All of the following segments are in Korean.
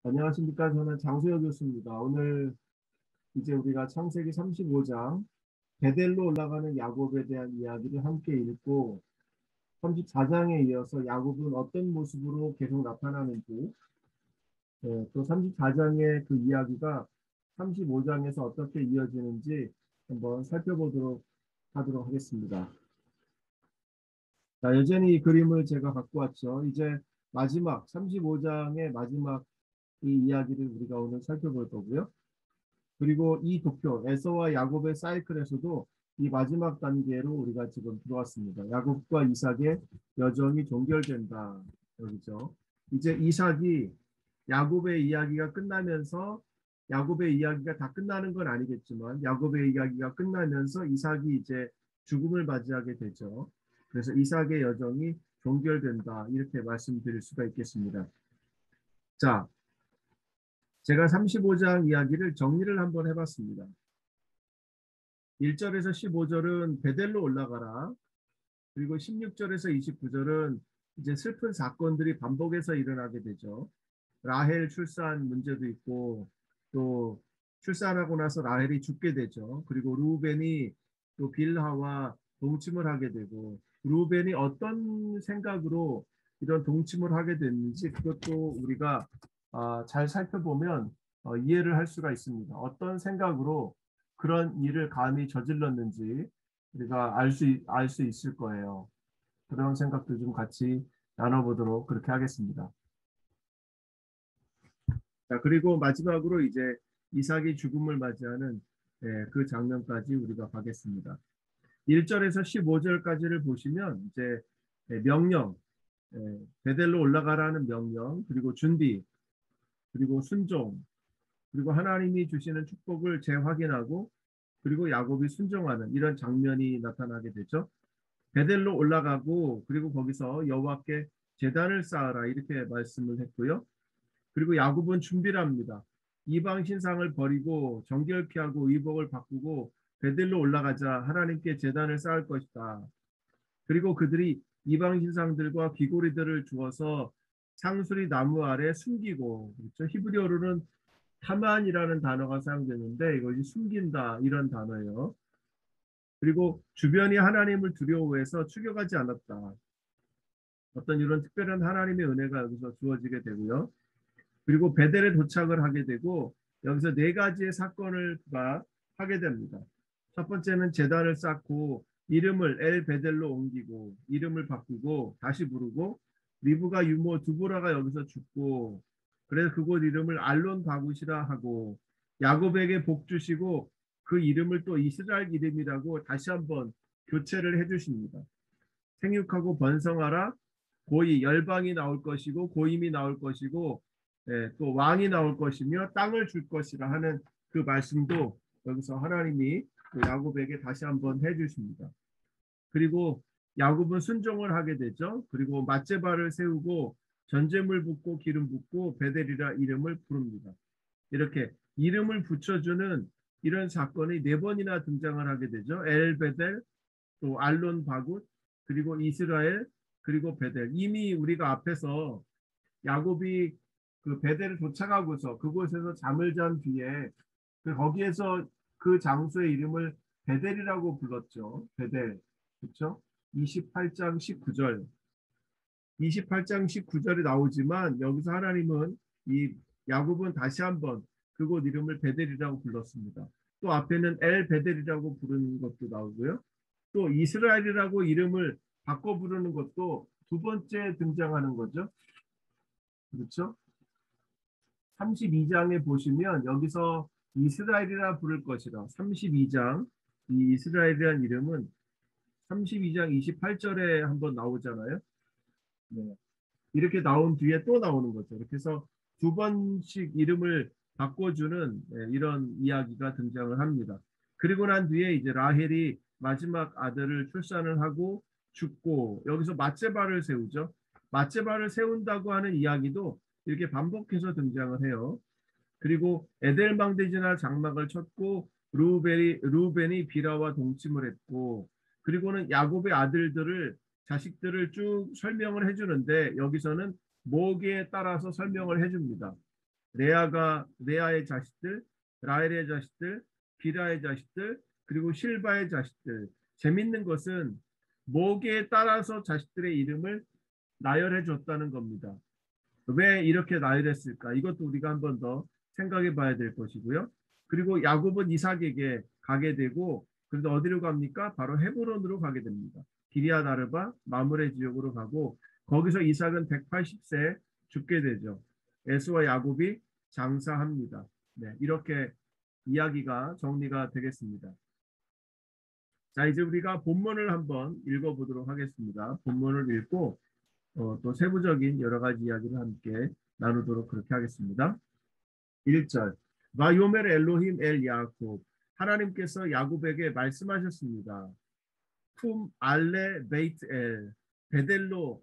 안녕하십니까. 저는 장소혁 교수입니다. 오늘 이제 우리가 창세기 35장 베델로 올라가는 야곱에 대한 이야기를 함께 읽고 34장에 이어서 야곱은 어떤 모습으로 계속 나타나는지 또 34장의 그 이야기가 35장에서 어떻게 이어지는지 한번 살펴보도록 하도록 하겠습니다. 자, 여전히 이 그림을 제가 갖고 왔죠. 이제 마지막 35장의 마지막 이 이야기를 우리가 오늘 살펴볼 거고요. 그리고 이 도표 에서와 야곱의 사이클에서도 이 마지막 단계로 우리가 지금 들어왔습니다. 야곱과 이삭의 여정이 종결된다. 여기죠. 이제 이삭이 야곱의 이야기가 끝나면서 야곱의 이야기가 다 끝나는 건 아니겠지만 야곱의 이야기가 끝나면서 이삭이 이제 죽음을 맞이하게 되죠. 그래서 이삭의 여정이 종결된다. 이렇게 말씀드릴 수가 있겠습니다. 자, 제가 35장 이야기를 정리를 한번 해봤습니다. 1절에서 15절은 베델로 올라가라. 그리고 16절에서 29절은 이제 슬픈 사건들이 반복해서 일어나게 되죠. 라헬 출산 문제도 있고 또 출산하고 나서 라헬이 죽게 되죠. 그리고 루벤이 또 빌하와 동침을 하게 되고 루벤이 어떤 생각으로 이런 동침을 하게 됐는지 그것도 우리가 잘 살펴보면 이해를 할 수가 있습니다. 어떤 생각으로 그런 일을 감히 저질렀는지 우리가 알 수 있을 거예요. 그런 생각도 좀 같이 나눠보도록 그렇게 하겠습니다. 자, 그리고 마지막으로 이제 이삭이 죽음을 맞이하는 그 장면까지 우리가 가겠습니다. 1절에서 15절까지를 보시면 이제 명령, 베델로 올라가라는 명령, 그리고 준비, 그리고 순종, 그리고 하나님이 주시는 축복을 재확인하고 그리고 야곱이 순종하는 이런 장면이 나타나게 되죠. 베델로 올라가고 그리고 거기서 여호와께 제단을 쌓아라 이렇게 말씀을 했고요. 그리고 야곱은 준비를 합니다. 이방 신상을 버리고 정결케 하고 의복을 바꾸고 베델로 올라가자 하나님께 제단을 쌓을 것이다. 그리고 그들이 이방 신상들과 귀고리들을 주어서 상수리 나무 아래 숨기고 그렇죠? 히브리어로는 타만이라는 단어가 사용되는데 이것이 숨긴다 이런 단어예요. 그리고 주변이 하나님을 두려워해서 추격하지 않았다. 어떤 이런 특별한 하나님의 은혜가 여기서 주어지게 되고요. 그리고 베델에 도착을 하게 되고 여기서 네 가지의 사건을 하게 됩니다. 첫 번째는 제단을 쌓고 이름을 엘 베델로 옮기고 이름을 바꾸고 다시 부르고 리브가 유모 두보라가 여기서 죽고 그래서 그곳 이름을 알론 바굿이라 하고 야곱에게 복 주시고 그 이름을 또 이스라엘 이름이라고 다시 한번 교체를 해주십니다. 생육하고 번성하라 고이 열방이 나올 것이고 고임이 나올 것이고 또 왕이 나올 것이며 땅을 줄 것이라 하는 그 말씀도 여기서 하나님이 야곱에게 다시 한번 해주십니다. 그리고 야곱은 순종을 하게 되죠. 그리고 맏제바를 세우고 전제물 붓고 기름 붓고 베델이라 이름을 부릅니다. 이렇게 이름을 붙여주는 이런 사건이 네 번이나 등장을 하게 되죠. 엘 베델, 또 알론 바굿, 그리고 이스라엘, 그리고 베델. 이미 우리가 앞에서 야곱이 그 베델을 도착하고서 그곳에서 잠을 잔 뒤에 거기에서 그 장소의 이름을 베델이라고 불렀죠. 베델. 그렇죠? 28장 19절. 28장 19절이 나오지만 여기서 하나님은 이 야곱은 다시 한번 그곳 이름을 베델이라고 불렀습니다. 또 앞에는 엘 베델이라고 부르는 것도 나오고요. 또 이스라엘이라고 이름을 바꿔 부르는 것도 두 번째 등장하는 거죠. 그렇죠? 32장에 보시면 여기서 이스라엘이라 부를 것이라 32장 이 이스라엘이라는 이름은 32장 28절에 한번 나오잖아요. 네. 이렇게 나온 뒤에 또 나오는 거죠. 이렇게 해서 두 번씩 이름을 바꿔주는 이런 이야기가 등장을 합니다. 그리고 난 뒤에 이제 라헬이 마지막 아들을 출산을 하고 죽고 여기서 맏제바를 세우죠. 맏제바를 세운다고 하는 이야기도 이렇게 반복해서 등장을 해요. 그리고 에델망대지나 장막을 쳤고 루벤이 비라와 동침을 했고 그리고는 야곱의 아들들을 자식들을 쭉 설명을 해주는데 여기서는 목에 따라서 설명을 해줍니다. 레아의 자식들, 라헬의 자식들, 비라의 자식들, 그리고 실바의 자식들. 재밌는 것은 목에 따라서 자식들의 이름을 나열해 줬다는 겁니다. 왜 이렇게 나열했을까? 이것도 우리가 한 번 더 생각해 봐야 될 것이고요. 그리고 야곱은 이삭에게 가게 되고, 그래서 어디로 갑니까? 바로 헤브론으로 가게 됩니다. 기리앗 아르바 마므레 지역으로 가고, 거기서 이삭은 180세 죽게 되죠. 에스와 야곱이 장사합니다. 네, 이렇게 이야기가 정리가 되겠습니다. 자, 이제 우리가 본문을 한번 읽어보도록 하겠습니다. 본문을 읽고 또 세부적인 여러 가지 이야기를 함께 나누도록 그렇게 하겠습니다. 1절 바요멜 엘로힘 엘 야곱, 하나님께서 야곱에게 말씀하셨습니다. 쿰 알레 베이트 엘, 베델로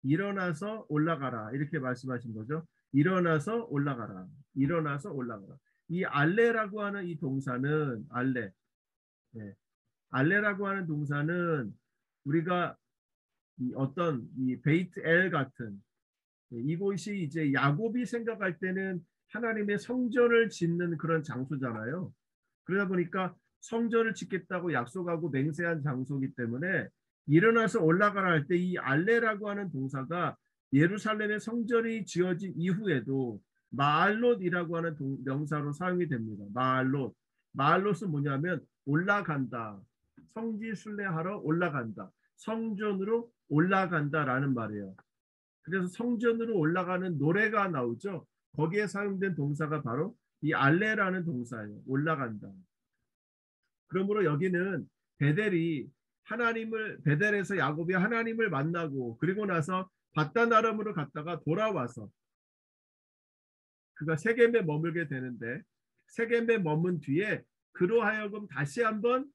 일어나서 올라가라, 이렇게 말씀하신 거죠. 일어나서 올라가라. 일어나서 올라가라. 이 알레라고 하는 이 동사는 네. 알레라고 하는 동사는 우리가 어떤 이 베이트 엘 같은 이곳이 이제 야곱이 생각할 때는 하나님의 성전을 짓는 그런 장소잖아요. 그러다 보니까 성전을 짓겠다고 약속하고 맹세한 장소이기 때문에 일어나서 올라가라 할 때 이 알레라고 하는 동사가 예루살렘의 성전이 지어진 이후에도 마알롯이라고 하는 명사로 사용이 됩니다. 마알롯은 뭐냐면 올라간다. 성지 순례하러 올라간다. 성전으로 올라간다라는 말이에요. 그래서 성전으로 올라가는 노래가 나오죠. 거기에 사용된 동사가 바로 이 알레라는 동사예요. 올라간다. 그러므로 여기는 베델에서 야곱이 하나님을 만나고, 그리고 나서 바단 아람으로 갔다가 돌아와서 그가 세겜에 머물게 되는데, 세겜에 머문 뒤에 그로 하여금 다시 한번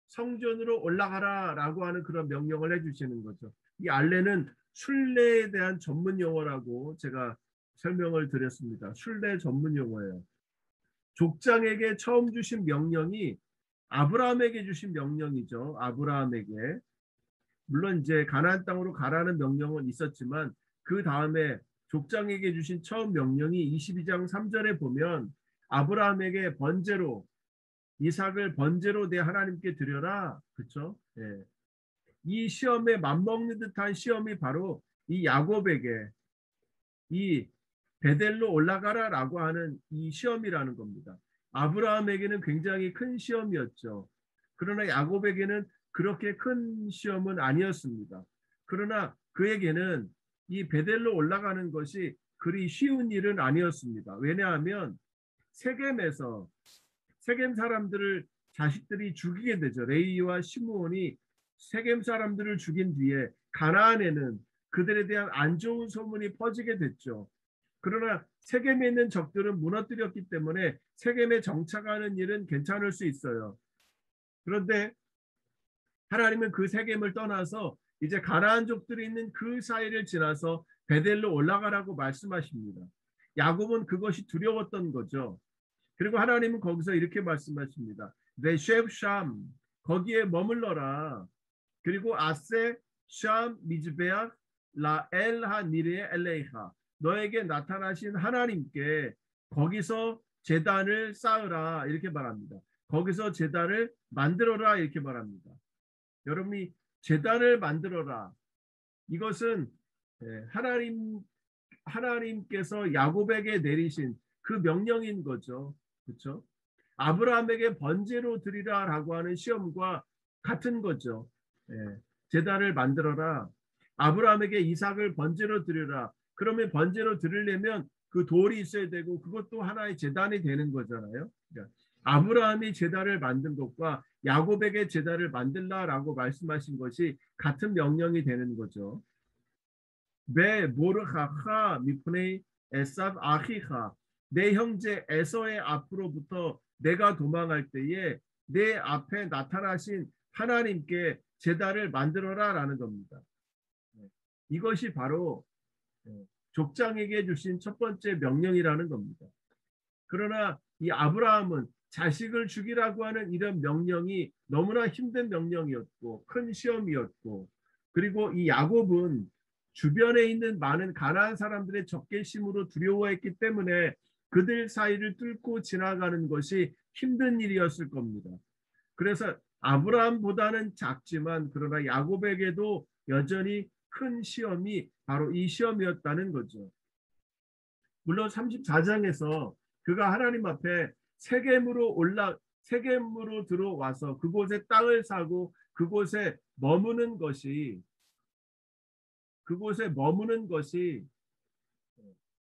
성전으로 올라가라라고 하는 그런 명령을 해주시는 거죠. 이 알레는 순례에 대한 전문 용어라고 제가 설명을 드렸습니다. 순례 전문 용어예요. 족장에게 처음 주신 명령이 아브라함에게 주신 명령이죠. 아브라함에게. 물론 이제 가나안 땅으로 가라는 명령은 있었지만, 그 다음에 족장에게 주신 처음 명령이 22장 3절에 보면 아브라함에게 번제로, 이삭을 번제로 내 하나님께 드려라. 그렇죠? 예. 이 시험에 맞먹는 듯한 시험이 바로 이 야곱에게 이 베델로 올라가라라고 하는 이 시험이라는 겁니다. 아브라함에게는 굉장히 큰 시험이었죠. 그러나 야곱에게는 그렇게 큰 시험은 아니었습니다. 그러나 그에게는 이 베델로 올라가는 것이 그리 쉬운 일은 아니었습니다. 왜냐하면 세겜에서 세겜 사람들을 자식들이 죽이게 되죠. 레위와 시므온이 세겜 사람들을 죽인 뒤에 가나안에는 그들에 대한 안 좋은 소문이 퍼지게 됐죠. 그러나 세겜에 있는 적들은 무너뜨렸기 때문에 세겜에 정착하는 일은 괜찮을 수 있어요. 그런데 하나님은 그 세겜을 떠나서 이제 가나안족들이 있는 그 사이를 지나서 베델로 올라가라고 말씀하십니다. 야곱은 그것이 두려웠던 거죠. 그리고 하나님은 거기서 이렇게 말씀하십니다. 베쉐브샴, 거기에 머물러라. 그리고 아세 샴 미즈베아 라엘 하니레 엘레이하, 너에게 나타나신 하나님께 거기서 제단을 쌓으라, 이렇게 말합니다. 거기서 제단을 만들어라, 이렇게 말합니다. 여러분이 제단을 만들어라, 이것은 하나님께서 야곱에게 내리신 그 명령인 거죠. 그렇죠? 아브라함에게 번제로 드리라라고 하는 시험과 같은 거죠. 제단을 만들어라. 아브라함에게 이삭을 번제로 드리라. 그러면 번제로 드리려면 그 돌이 있어야 되고 그것도 하나의 제단이 되는 거잖아요. 그러니까 아브라함이 제단을 만든 것과 야곱에게 제단을 만들라라고 말씀하신 것이 같은 명령이 되는 거죠. 왜 모르하하 미프네이 에삽 아히하, 내 형제 에서의 앞으로부터 내가 도망할 때에 내 앞에 나타나신 하나님께 제단을 만들어라라는 겁니다. 이것이 바로 족장에게 주신 첫 번째 명령이라는 겁니다. 그러나 이 아브라함은 자식을 죽이라고 하는 이런 명령이 너무나 힘든 명령이었고 큰 시험이었고, 그리고 이 야곱은 주변에 있는 많은 가나안 사람들의 적개심으로 두려워했기 때문에 그들 사이를 뚫고 지나가는 것이 힘든 일이었을 겁니다. 그래서 아브라함보다는 작지만 그러나 야곱에게도 여전히 큰 시험이 바로 이 시험이었다는 거죠. 물론 34장에서 그가 하나님 앞에 세겜으로 들어와서 그곳에 땅을 사고 그곳에 머무는 것이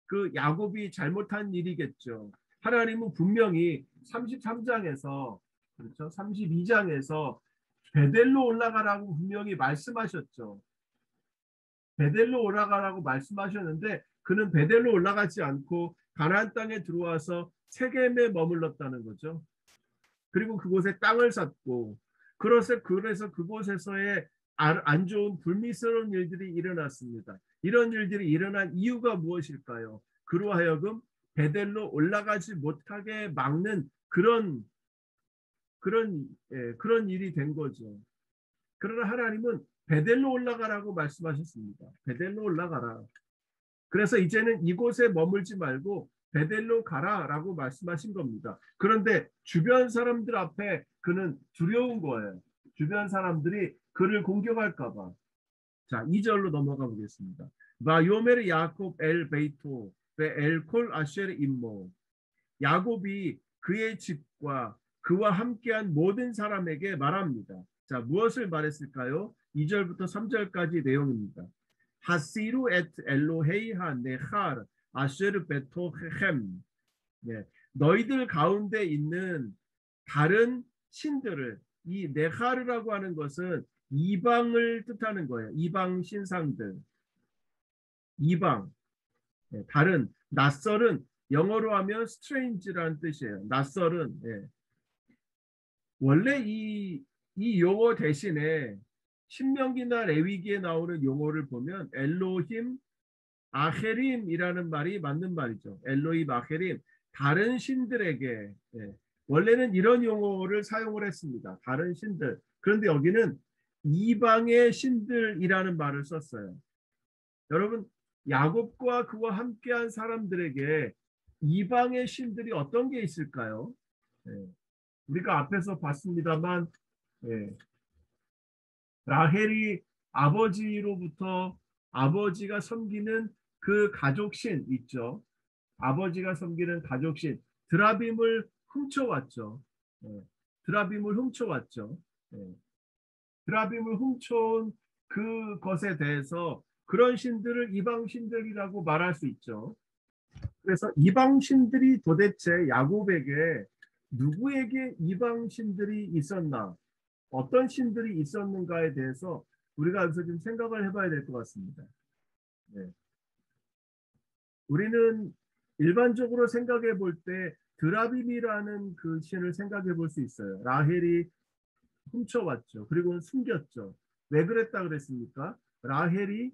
그 야곱이 잘못한 일이겠죠. 하나님은 분명히 33장에서 그렇죠. 32장에서 베델로 올라가라고 분명히 말씀하셨죠. 베델로 올라가라고 말씀하셨는데 그는 베델로 올라가지 않고 가나안 땅에 들어와서 세겜에 머물렀다는 거죠. 그리고 그곳에 땅을 샀고 그래서 그곳에서의 안 좋은 불미스러운 일들이 일어났습니다. 이런 일들이 일어난 이유가 무엇일까요? 그로 하여금 베델로 올라가지 못하게 막는 그런 일이 된 거죠. 그러나 하나님은 베델로 올라가라고 말씀하셨습니다. 베델로 올라가라. 그래서 이제는 이곳에 머물지 말고 베델로 가라라고 말씀하신 겁니다. 그런데 주변 사람들 앞에 그는 두려운 거예요. 주변 사람들이 그를 공격할까 봐. 자, 2절로 넘어가 보겠습니다. 바요메르 야곱 엘 베이토 베엘콜 아쉐르 임모. 야곱이 그의 집과 그와 함께한 모든 사람에게 말합니다. 자, 무엇을 말했을까요? 2절부터 3절까지 내용입니다. 하시루 엣 엘로헤이 하 네할 아쉐르 베토헴. 네, 너희들 가운데 있는 다른 신들을 이 네하르라고 하는 것은 이방을 뜻하는 거예요. 이방 신상들. 이방. 네, 다른 낯설은 영어로 하면 strange라는 뜻이에요. 낯설은. 예. 원래 이 용어 대신에 신명기나 레위기에 나오는 용어를 보면 엘로힘 아헤림이라는 말이 맞는 말이죠. 엘로힘 아헤림, 다른 신들에게. 예. 원래는 이런 용어를 사용을 했습니다. 다른 신들. 그런데 여기는 이방의 신들이라는 말을 썼어요. 여러분, 야곱과 그와 함께한 사람들에게 이방의 신들이 어떤 게 있을까요? 예. 우리가 앞에서 봤습니다만 라헬이 아버지로부터 아버지가 섬기는 그 가족신 있죠. 아버지가 섬기는 가족신 드라빔을 훔쳐왔죠. 드라빔을 훔쳐왔죠. 드라빔을 훔쳐온 그것에 대해서 그런 신들을 이방 신들이라고 말할 수 있죠. 그래서 이방 신들이 도대체 야곱에게 누구에게 이방 신들이 있었나, 어떤 신들이 있었는가에 대해서 우리가 여기서 좀 생각을 해봐야 될 것 같습니다. 네. 우리는 일반적으로 생각해 볼 때 드라빔이라는 그 신을 생각해 볼 수 있어요. 라헬이 훔쳐왔죠. 그리고 숨겼죠. 왜 그랬다 그랬습니까? 라헬이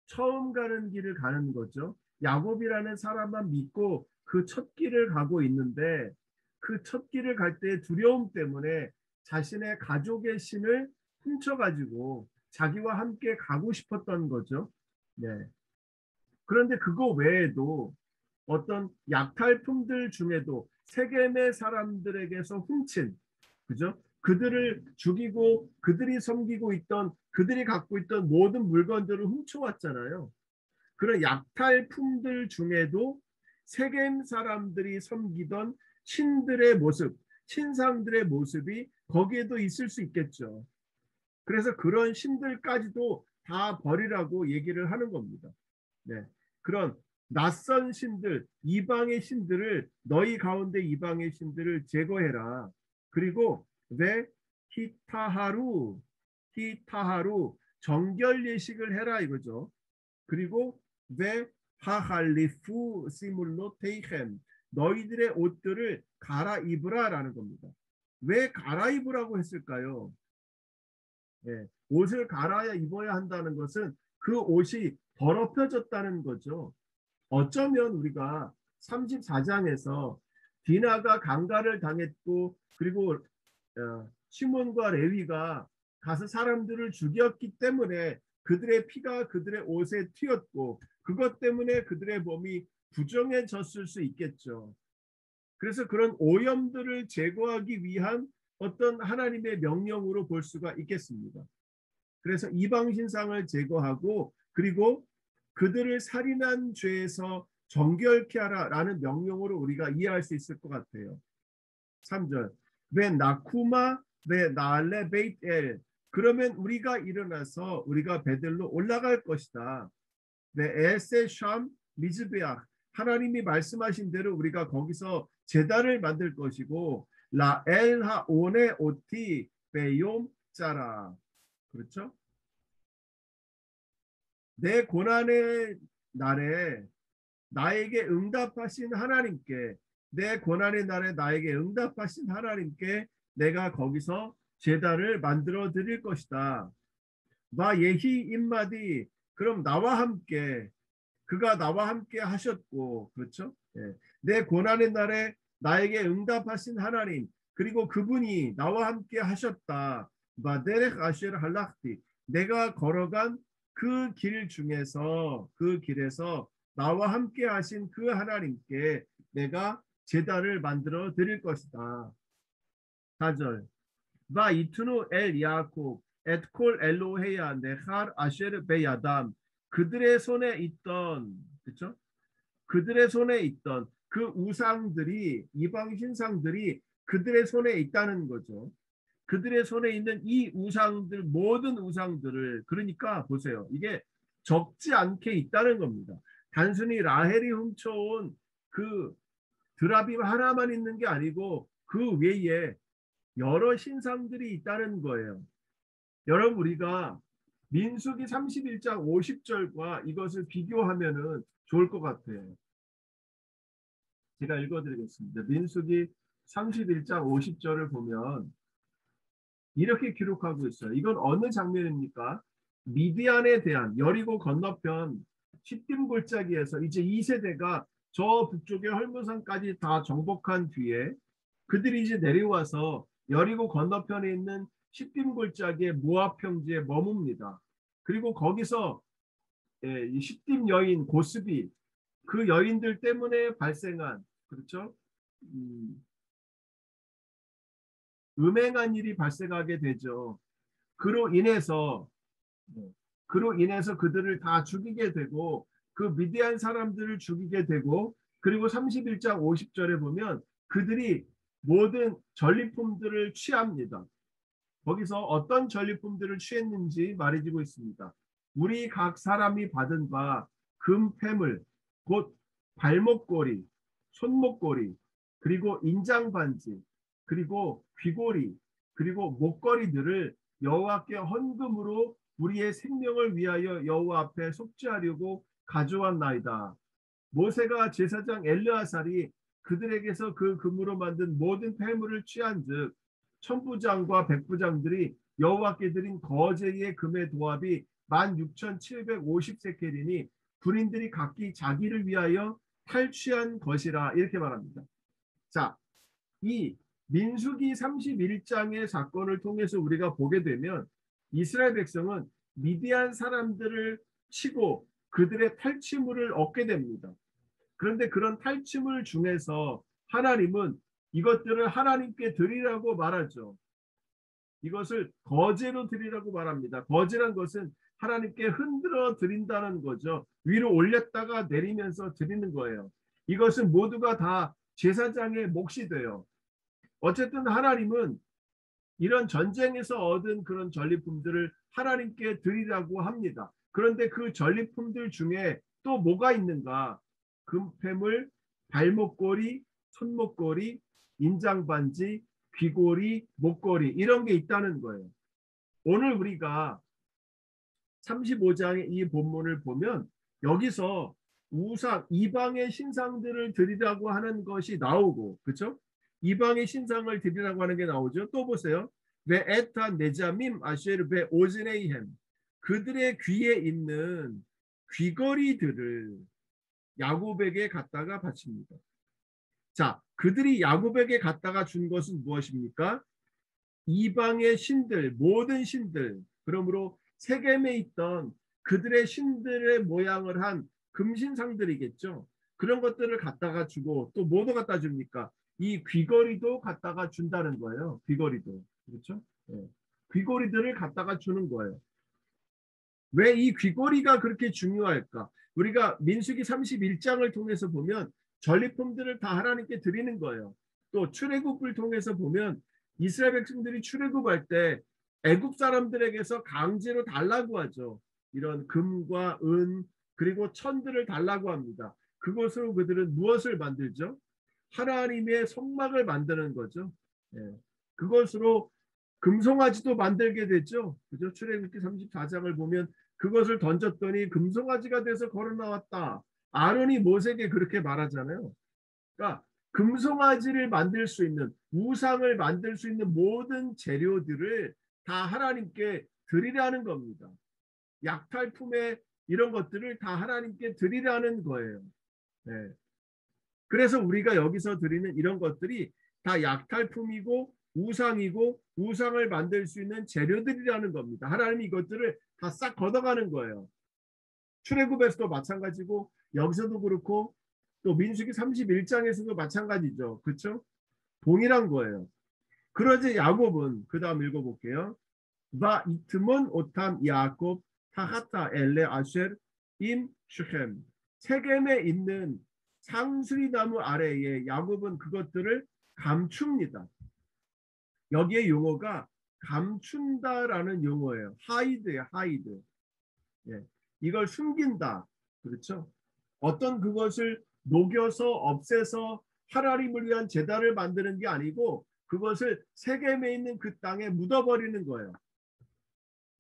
처음 가는 길을 가는 거죠. 야곱이라는 사람만 믿고 그 첫 길을 가고 있는데 그 첫 길을 갈 때의 두려움 때문에 자신의 가족의 신을 훔쳐가지고 자기와 함께 가고 싶었던 거죠. 네. 그런데 그거 외에도 어떤 약탈품들 중에도 세겜의 사람들에게서 훔친, 그죠? 그들을 죽이고 그들이 섬기고 있던, 그들이 갖고 있던 모든 물건들을 훔쳐왔잖아요. 그런 약탈품들 중에도 세겜 사람들이 섬기던 신들의 모습, 신상들의 모습이 거기에도 있을 수 있겠죠. 그래서 그런 신들까지도 다 버리라고 얘기를 하는 겁니다. 네. 그런 낯선 신들, 이방의 신들을, 너희 가운데 이방의 신들을 제거해라. 그리고 왜 히타하루 정결 예식을 해라 이거죠. 그리고 왜 하할리프 시물로 테이햄, 너희들의 옷들을 갈아입으라라는 겁니다. 왜 갈아입으라고 했을까요? 네, 옷을 입어야 한다는 것은 그 옷이 더럽혀졌다는 거죠. 어쩌면 우리가 34장에서 디나가 강간을 당했고 그리고 시몬과 레위가 가서 사람들을 죽였기 때문에 그들의 피가 그들의 옷에 튀었고 그것 때문에 그들의 몸이 부정해졌을 수 있겠죠. 그래서 그런 오염들을 제거하기 위한 어떤 하나님의 명령으로 볼 수가 있겠습니다. 그래서 이방 신상을 제거하고 그리고 그들을 살인한 죄에서 정결케 하라라는 명령으로 우리가 이해할 수 있을 것 같아요. 3절. 왜 나쿠마 왜 나알레 베이트엘 그러면 우리가 일어나서 우리가 베들로 올라갈 것이다. 왜 에세 샴 미즈베아 하나님이 말씀하신 대로 우리가 거기서 제단을 만들 것이고 라 엘하 오네 오티 베욤 짜라 그렇죠? 내 고난의 날에 나에게 응답하신 하나님께 내 고난의 날에 나에게 응답하신 하나님께 내가 거기서 제단을 만들어 드릴 것이다. 마 예히 임마디 그럼 나와 함께 그가 나와 함께 하셨고 그렇죠? 예. 내 고난의 날에 나에게 응답하신 하나님 그리고 그분이 나와 함께 하셨다. 마데렉 아시르 할락티 내가 걸어간 그 길 중에서 그 길에서 나와 함께 하신 그 하나님께 내가 제단을 만들어 드릴 것이다. 4절 바 이투누 엘 야곱 에트콜 엘로헤야 네할 아쉐르 베야담 그들의 손에 있던 그렇죠? 그들의 손에 있던 그 우상들이 이방 신상들이 그들의 손에 있다는 거죠. 그들의 손에 있는 이 우상들 모든 우상들을 그러니까 보세요. 이게 적지 않게 있다는 겁니다. 단순히 라헬이 훔쳐온 그 드라빔 하나만 있는 게 아니고 그 외에 여러 신상들이 있다는 거예요. 여러분 우리가 민수기 31장 50절과 이것을 비교하면은 좋을 것 같아요. 제가 읽어드리겠습니다. 민수기 31장 50절을 보면 이렇게 기록하고 있어요. 이건 어느 장면입니까? 미디안에 대한 여리고 건너편 시딤 골짜기에서 이제 2세대가 저 북쪽의 헐문산까지 다 정복한 뒤에 그들이 이제 내려와서 여리고 건너편에 있는 시딤 골짜기의 모압 평지에 머뭅니다. 그리고 거기서 이 시딤 여인 고스비 그 여인들 때문에 발생한 그렇죠? 음행한 일이 발생하게 되죠. 그로 인해서 그들을 다 죽이게 되고 그 미디안 사람들을 죽이게 되고 그리고 31장 50절에 보면 그들이 모든 전리품들을 취합니다. 거기서 어떤 전리품들을 취했는지 말해주고 있습니다. 우리 각 사람이 받은 바 금패물 곧 발목걸이, 손목걸이, 그리고 인장반지, 그리고 귀걸이, 그리고 목걸이들을 여호와께 헌금으로 우리의 생명을 위하여 여호와 앞에 속죄하려고 가져왔나이다. 모세가 제사장 엘르아살이 그들에게서 그 금으로 만든 모든 폐물을 취한즉 천부장과 백부장들이 여호와께 드린 거제의 금의 도합이 16,750세켈이니 군인들이 각기 자기를 위하여 탈취한 것이라 이렇게 말합니다. 자, 이 민수기 31장의 사건을 통해서 우리가 보게 되면 이스라엘 백성은 미디안 사람들을 치고 그들의 탈취물을 얻게 됩니다. 그런데 그런 탈취물 중에서 하나님은 이것들을 하나님께 드리라고 말하죠. 이것을 거제로 드리라고 말합니다. 거제란 것은 하나님께 흔들어 드린다는 거죠. 위로 올렸다가 내리면서 드리는 거예요. 이것은 모두가 다 제사장의 몫이 돼요. 어쨌든 하나님은 이런 전쟁에서 얻은 그런 전리품들을 하나님께 드리라고 합니다. 그런데 그 전리품들 중에 또 뭐가 있는가? 금패물, 발목걸이, 손목걸이, 인장반지, 귀걸이, 목걸이 이런 게 있다는 거예요. 오늘 우리가 35장의 이 본문을 보면 여기서 우상, 이방의 신상들을 드리라고 하는 것이 나오고 그렇죠? 이방의 신상을 드리라고 하는 게 나오죠. 또 보세요. 왜 에타 네자밈 아쉐르 베 오즈네이햄 그들의 귀에 있는 귀걸이들을 야곱에게 갖다가 바칩니다. 자, 그들이 야곱에게 갖다가 준 것은 무엇입니까? 이방의 신들, 모든 신들, 그러므로 세겜에 있던 그들의 신들의 모양을 한 금신상들이겠죠. 그런 것들을 갖다가 주고 또 뭐도 갖다 줍니까? 이 귀걸이도 갖다가 준다는 거예요. 귀걸이도. 그렇죠? 예. 귀걸이들을 갖다가 주는 거예요. 왜 이 귀걸이가 그렇게 중요할까? 우리가 민수기 31장을 통해서 보면 전리품들을 다 하나님께 드리는 거예요. 또 출애굽을 통해서 보면 이스라엘 백성들이 출애굽할 때 애굽 사람들에게서 강제로 달라고 하죠. 이런 금과 은 그리고 천들을 달라고 합니다. 그것으로 그들은 무엇을 만들죠? 하나님의 성막을 만드는 거죠. 예. 그것으로 금송아지도 만들게 됐죠. 그죠? 출애굽기 34장을 보면 그것을 던졌더니 금송아지가 돼서 걸어 나왔다. 아론이 모세에게 그렇게 말하잖아요. 그러니까 금송아지를 만들 수 있는 우상을 만들 수 있는 모든 재료들을 다 하나님께 드리라는 겁니다. 약탈품에 이런 것들을 다 하나님께 드리라는 거예요. 네. 그래서 우리가 여기서 드리는 이런 것들이 다 약탈품이고 우상이고 우상을 만들 수 있는 재료들이라는 겁니다. 하나님이 이것들을 다 싹 걷어가는 거예요. 출애굽에서도 마찬가지고 여기서도 그렇고 또 민수기 31장에서도 마찬가지죠. 그렇죠? 동일한 거예요. 그러지 야곱은 그 다음 읽어볼게요. 바 이트몬 오탐 야곱 타하타 엘레 아쉘 임 슈헴 세겜에 있는 상수리나무 아래에 야곱은 그것들을 감춥니다. 여기에 용어가 감춘다라는 용어예요. 하이드예요. 하이드. 예. 이걸 숨긴다. 그렇죠? 어떤 그것을 녹여서 없애서 하나님을 위한 제단을 만드는 게 아니고 그것을 세겜에 있는 그 땅에 묻어버리는 거예요.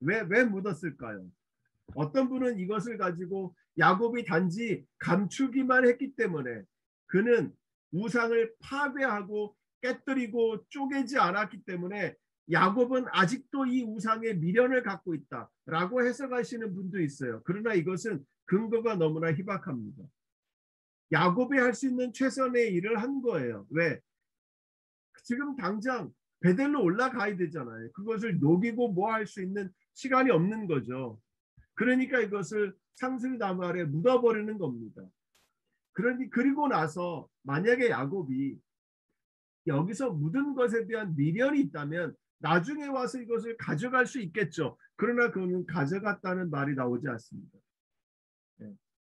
왜 묻었을까요? 어떤 분은 이것을 가지고 야곱이 단지 감추기만 했기 때문에 그는 우상을 파괴하고 깨뜨리고 쪼개지 않았기 때문에 야곱은 아직도 이 우상의 미련을 갖고 있다라고 해석하시는 분도 있어요. 그러나 이것은 근거가 너무나 희박합니다. 야곱이 할 수 있는 최선의 일을 한 거예요. 왜? 지금 당장 베델로 올라가야 되잖아요. 그것을 녹이고 뭐 할 수 있는 시간이 없는 거죠. 그러니까 이것을 상수리나무 아래 묻어버리는 겁니다. 그리고 나서 만약에 야곱이 여기서 묻은 것에 대한 미련이 있다면 나중에 와서 이것을 가져갈 수 있겠죠. 그러나 그는 가져갔다는 말이 나오지 않습니다. 네.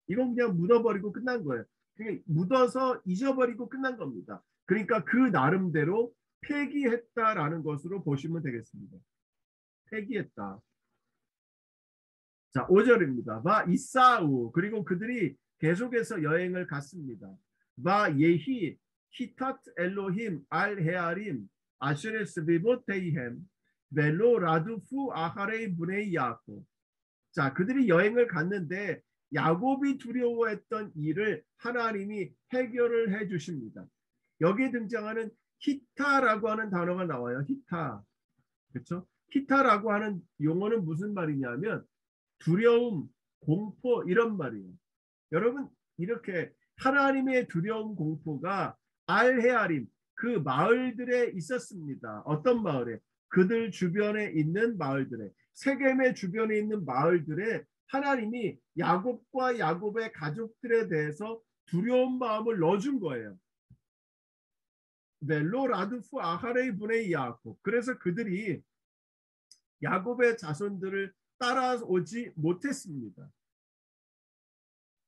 이건 그냥 묻어버리고 끝난 거예요. 그냥 묻어서 잊어버리고 끝난 겁니다. 그러니까 그 나름대로 폐기했다라는 것으로 보시면 되겠습니다. 폐기했다. 자, 5절입니다. 바 이사우 그리고 그들이 계속해서 여행을 갔습니다. 바 예히 히탓 엘로힘 알 헤아림 아슈레 스비보 테이햄 벨로 라두프 아하레이 분의 야곱. 자, 그들이 여행을 갔는데 야곱이 두려워했던 일을 하나님이 해결을 해 주십니다. 여기에 등장하는 히타라고 하는 단어가 나와요. 히타. 그렇죠? 히타라고 하는 용어는 무슨 말이냐면 두려움, 공포 이런 말이에요. 여러분 이렇게 하나님의 두려움, 공포가 알헤아림 그 마을들에 있었습니다. 어떤 마을에? 그들 주변에 있는 마을들에 세겜의 주변에 있는 마을들에 하나님이 야곱과 야곱의 가족들에 대해서 두려운 마음을 넣어준 거예요. 멜로 라두프 아하레이 분의 야곱. 그래서 그들이 야곱의 자손들을 따라오지 못했습니다.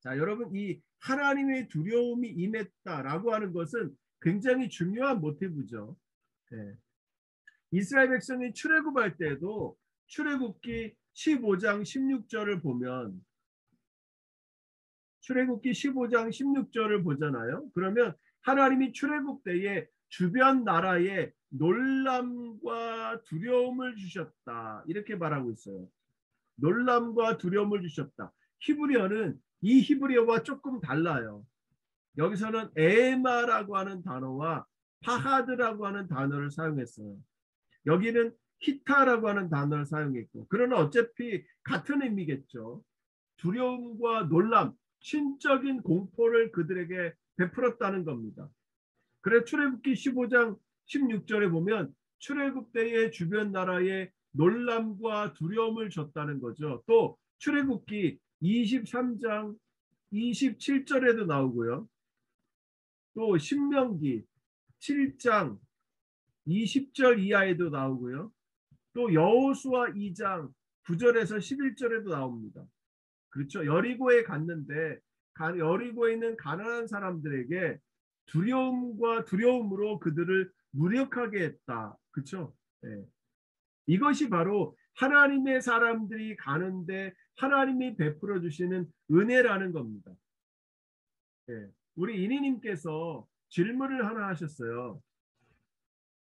자, 여러분 이 하나님의 두려움이 임했다라고 하는 것은 굉장히 중요한 모티브죠. 네. 이스라엘 백성이 출애굽할 때도 출애굽기 15장 16절을 보면 출애굽기 15장 16절을 보잖아요. 그러면 하나님이 출애굽 때에 주변 나라에 놀람과 두려움을 주셨다. 이렇게 말하고 있어요. 놀람과 두려움을 주셨다. 히브리어는 이 히브리어와 조금 달라요. 여기서는 에마라고 하는 단어와 파하드라고 하는 단어를 사용했어요. 여기는 히타라고 하는 단어를 사용했고 그러나 어차피 같은 의미겠죠. 두려움과 놀람, 신적인 공포를 그들에게 베풀었다는 겁니다. 그래서 출애굽기 15장 16절에 보면 출애굽 때의 주변 나라에 놀람과 두려움을 줬다는 거죠. 또 출애굽기 23장 27절에도 나오고요. 또 신명기 7장 20절 이하에도 나오고요. 또 여호수아 2장 9절에서 11절에도 나옵니다. 그렇죠. 여리고에 갔는데 여리고에 있는 가난한 사람들에게 두려움과 두려움으로 그들을 무력하게 했다. 그렇죠. 네. 이것이 바로 하나님의 사람들이 가는데 하나님이 베풀어 주시는 은혜라는 겁니다. 네. 우리 이니님께서 질문을 하나 하셨어요.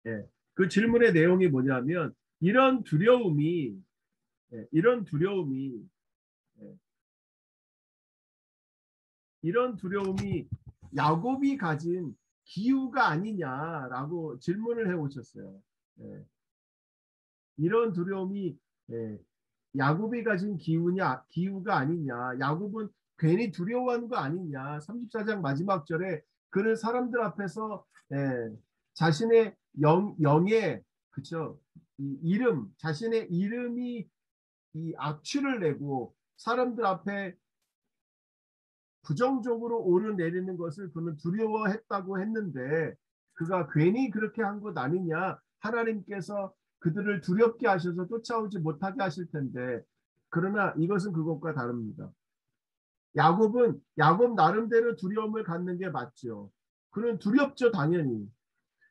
네. 그 질문의 내용이 뭐냐면 이런 두려움이 네. 이런 두려움이 야곱이 가진 기후가 아니냐라고 질문을 해오셨어요. 예. 이런 두려움이 야곱이 가진 기후가 아니냐. 야곱은 괜히 두려워하는 거 아니냐. 34장 마지막 절에 그는 사람들 앞에서 자신의 영의 그쵸 이름 자신의 이름이 이 악취를 내고 사람들 앞에 부정적으로 오르내리는 것을 그는 두려워했다고 했는데 그가 괜히 그렇게 한 것 아니냐. 하나님께서 그들을 두렵게 하셔서 쫓아오지 못하게 하실 텐데 그러나 이것은 그것과 다릅니다. 야곱 나름대로 두려움을 갖는 게 맞죠. 그는 두렵죠 당연히.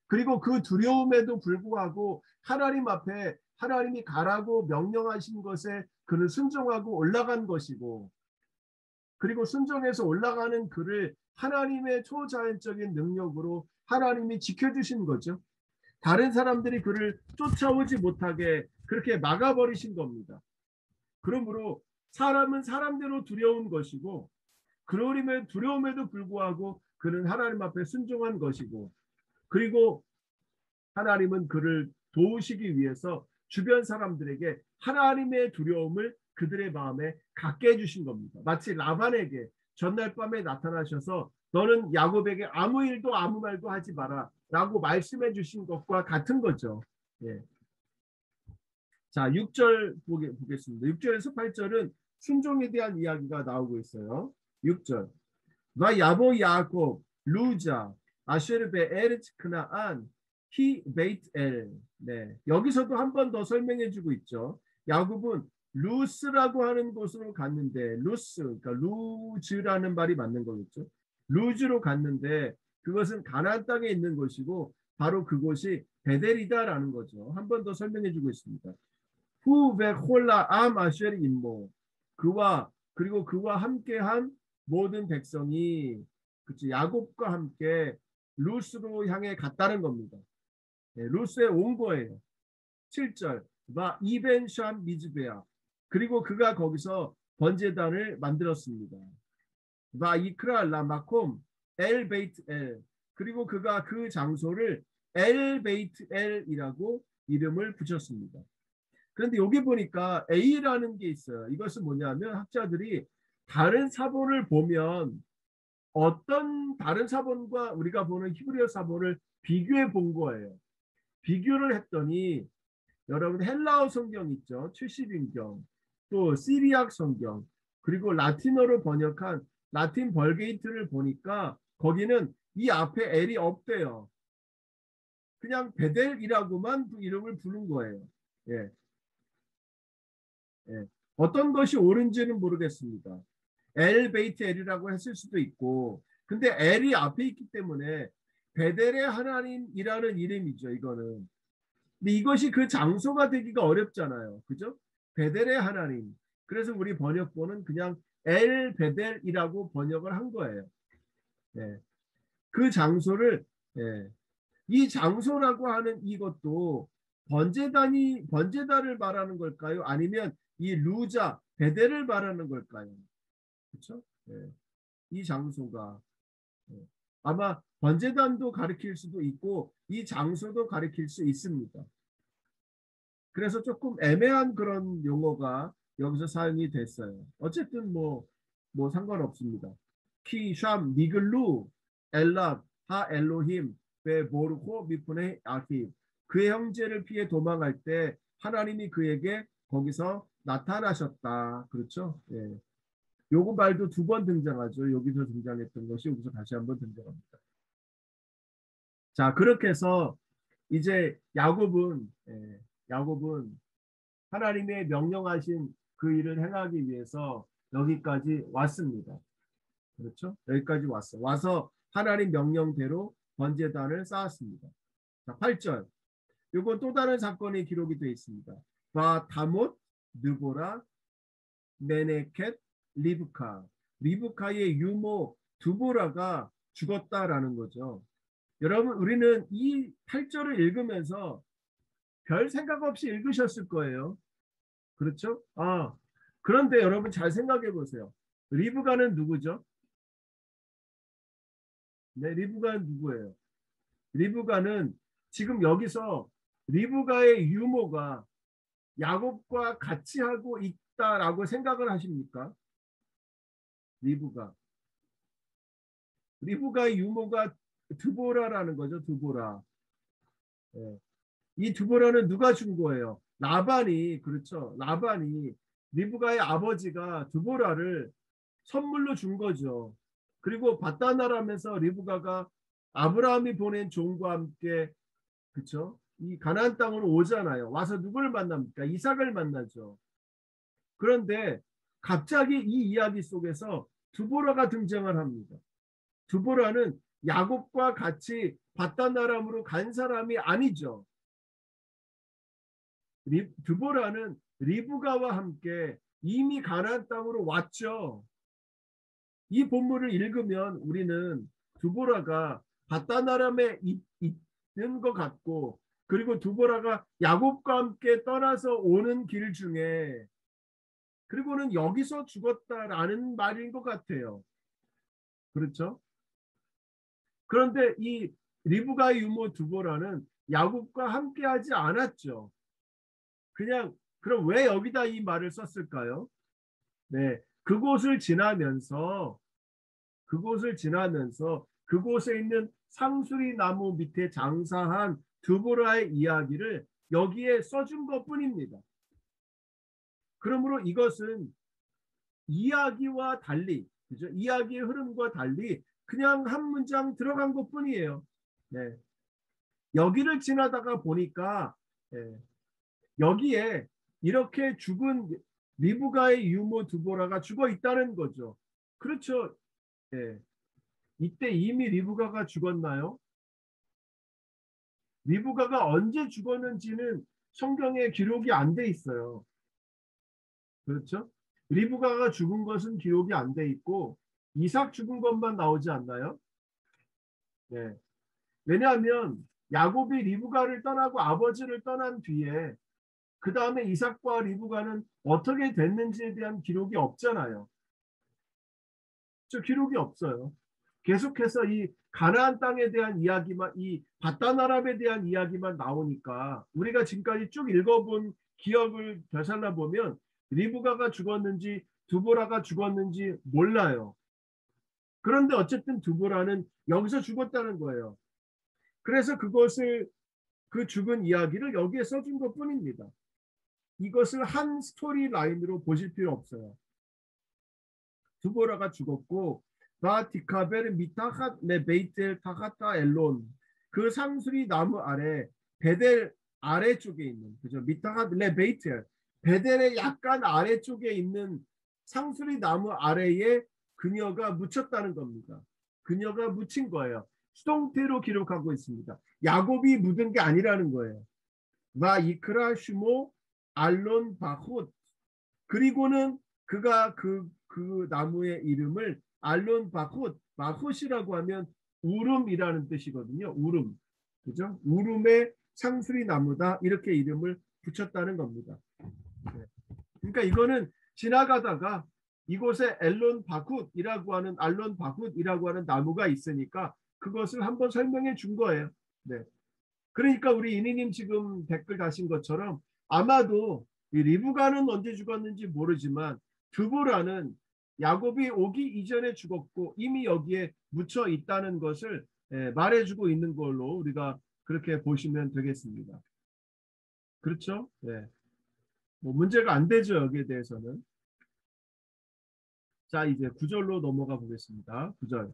그리고 그 두려움에도 불구하고 하나님 앞에 하나님이 가라고 명령하신 것에 그는 순종하고 올라간 것이고 그리고 순종해서 올라가는 그를 하나님의 초자연적인 능력으로 하나님이 지켜주신 거죠. 다른 사람들이 그를 쫓아오지 못하게 그렇게 막아버리신 겁니다. 그러므로 사람은 사람대로 두려운 것이고 그러림에 두려움에도 불구하고 그는 하나님 앞에 순종한 것이고 그리고 하나님은 그를 도우시기 위해서 주변 사람들에게 하나님의 두려움을 그들의 마음에 갖게 해주신 겁니다. 마치 라반에게 전날 밤에 나타나셔서 너는 야곱에게 아무 일도 아무 말도 하지 마라 라고 말씀해 주신 것과 같은 거죠. 예. 자, 6절 보겠습니다. 6절에서 8절은 순종에 대한 이야기가 나오고 있어요. 6절 와 야보 야곱 루자 아쉐르 베에르츠 크나안 히 베이트 엘. 네. 여기서도 한 번 더 설명해 주고 있죠. 야곱은 루스라고 하는 곳으로 갔는데 루스 그러니까 루즈라는 말이 맞는 거겠죠. 루즈로 갔는데 그것은 가나안 땅에 있는 곳이고 바로 그곳이 베델이다라는 거죠. 한 번 더 설명해 주고 있습니다. 후 베홀라 암 아쉐르 임모 그리고 그와 함께한 모든 백성이 그치 야곱과 함께 루스로 향해 갔다는 겁니다. 네, 루스에 온 거예요. 7절 마 이벤샴 미즈베아 그리고 그가 거기서 번제단을 만들었습니다. 마 이크라 라마콤 엘 베이트 엘 그리고 그가 그 장소를 엘 베이트 엘이라고 이름을 붙였습니다. 그런데 여기 보니까 A라는 게 있어요. 이것은 뭐냐면 학자들이 다른 사본을 보면 어떤 다른 사본과 우리가 보는 히브리어 사본을 비교해 본 거예요. 비교를 했더니 여러분 헬라어 성경 있죠. 70인경 또 시리악 성경 그리고 라틴어로 번역한 라틴 벌게이트를 보니까 거기는 이 앞에 L이 없대요. 그냥 베델이라고만 이름을 부른 거예요. 예. 예. 어떤 것이 옳은지는 모르겠습니다. 엘 베이트 엘이라고 했을 수도 있고 근데 엘이 앞에 있기 때문에 베델의 하나님이라는 이름이죠. 이거는. 근데 이것이 그 장소가 되기가 어렵잖아요. 그죠? 베델의 하나님. 그래서 우리 번역본은 그냥 엘 베델이라고 번역을 한 거예요. 예. 그 장소를 이 장소라고 하는 이것도 번제단을 말하는 걸까요? 아니면 이 루자 베델을 말하는 걸까요? 그렇죠? 이 장소가 아마 번제단도 가리킬 수도 있고 이 장소도 가리킬 수 있습니다. 그래서 조금 애매한 그런 용어가 여기서 사용이 됐어요. 어쨌든 뭐 상관없습니다. 키, 샴, 니글루, 엘랍, 하 엘로힘, 베 모르코 미프네 아키 그의 형제를 피해 도망할 때 하나님이 그에게 거기서 나타나셨다. 그렇죠? 예. 요거 말도 두 번 등장하죠. 여기서 등장했던 것이 여기서 다시 한번 등장합니다. 자, 그렇게 해서 이제 야곱은 하나님의 명령하신 그 일을 행하기 위해서 여기까지 왔습니다. 그렇죠? 여기까지 와서 하나님 명령대로 번제단을 쌓았습니다. 자, 8절. 이건 또 다른 사건이 기록이 되어 있습니다. 바 다못, 느보라, 메네켓, 리브카. 리브카의 유모 두보라가 죽었다라는 거죠. 여러분, 우리는 이 8절을 읽으면서 별 생각 없이 읽으셨을 거예요. 그렇죠? 그런데 여러분 잘 생각해 보세요. 리브가는 누구죠? 네, 리브가는 누구예요? 리브가는 지금 여기서 리브가의 유모가 야곱과 같이 하고 있다라고 생각을 하십니까? 리브가의 유모가 드보라라는 거죠. 드보라. 네. 이 드보라는 누가 준 거예요? 라반이. 그렇죠. 라반이 리브가의 아버지가 드보라를 선물로 준 거죠. 그리고 바다나람에서 리브가가 아브라함이 보낸 종과 함께 그렇죠? 이 가나안 땅으로 오잖아요. 와서 누구를 만납니까? 이삭을 만나죠. 그런데 갑자기 이 이야기 속에서 두보라가 등장을 합니다. 두보라는 야곱과 같이 바다나람으로 간 사람이 아니죠. 두보라는 리브가와 함께 이미 가나안 땅으로 왔죠. 이 본문을 읽으면 우리는 두보라가 바다나람에 있는 것 같고 그리고 두보라가 야곱과 함께 떠나서 오는 길 중에 그리고는 여기서 죽었다라는 말인 것 같아요. 그렇죠? 그런데 이 리브가의 유모 두보라는 야곱과 함께 하지 않았죠. 그럼 왜 여기다 이 말을 썼을까요? 네, 그곳을 지나면서 그곳에 있는 상수리 나무 밑에 장사한 두보라의 이야기를 여기에 써준 것뿐입니다. 그러므로 이것은 이야기와 달리, 그죠? 이야기의 흐름과 달리 그냥 한 문장 들어간 것뿐이에요. 네. 여기를 지나다가 보니까 여기에 이렇게 죽은 리브가의 유모 두보라가 죽어 있다는 거죠. 그렇죠. 예. 이때 이미 리브가가 죽었나요? 리브가가 언제 죽었는지는 성경에 기록이 안 돼 있어요. 그렇죠? 리브가가 죽은 것은 기록이 안 돼 있고 이삭 죽은 것만 나오지 않나요? 네. 왜냐하면 야곱이 리브가를 떠나고 아버지를 떠난 뒤에 그 다음에 이삭과 리브가는 어떻게 됐는지에 대한 기록이 없잖아요. 저 기록이 없어요. 계속해서 이 가나안 땅에 대한 이야기만 이 바다나람에 대한 이야기만 나오니까 우리가 지금까지 쭉 읽어본 기억을 되살려 보면 리브가가 죽었는지 두보라가 죽었는지 몰라요. 그런데 어쨌든 두보라는 여기서 죽었다는 거예요. 그래서 그 죽은 이야기를 여기에 써준 것뿐입니다. 이것을 한 스토리 라인으로 보실 필요 없어요. 두보라가 죽었고 바티카베르 미타핫 네 베이텔 타하타 엘론 그 상수리 나무 아래 베델 아래쪽에 있는 그죠 미타핫 네 베이텔 베델의 약간 아래쪽에 있는 상수리 나무 아래에 그녀가 묻혔다는 겁니다. 그녀가 묻힌 거예요. 수동태로 기록하고 있습니다. 야곱이 묻은 게 아니라는 거예요. 와 이크라 슈모 알론 바훗 그리고는 그가 그 나무의 이름을 알론 바훗이라고 하면 우름이라는 뜻이거든요. 우름. 그죠? 우름의 상수리 나무다. 이렇게 이름을 붙였다는 겁니다. 네. 그러니까 이거는 지나가다가 이곳에 알론 바훗이라고 하는 나무가 있으니까 그것을 한번 설명해 준 거예요. 네. 그러니까 우리 이니님 지금 댓글 다신 것처럼 아마도 이 리브가는 언제 죽었는지 모르지만 드보라는 야곱이 오기 이전에 죽었고 이미 여기에 묻혀 있다는 것을 말해주고 있는 걸로 우리가 그렇게 보시면 되겠습니다. 그렇죠? 네. 뭐 문제가 안 되죠. 여기에 대해서는. 자, 이제 9절로 넘어가 보겠습니다. 9절.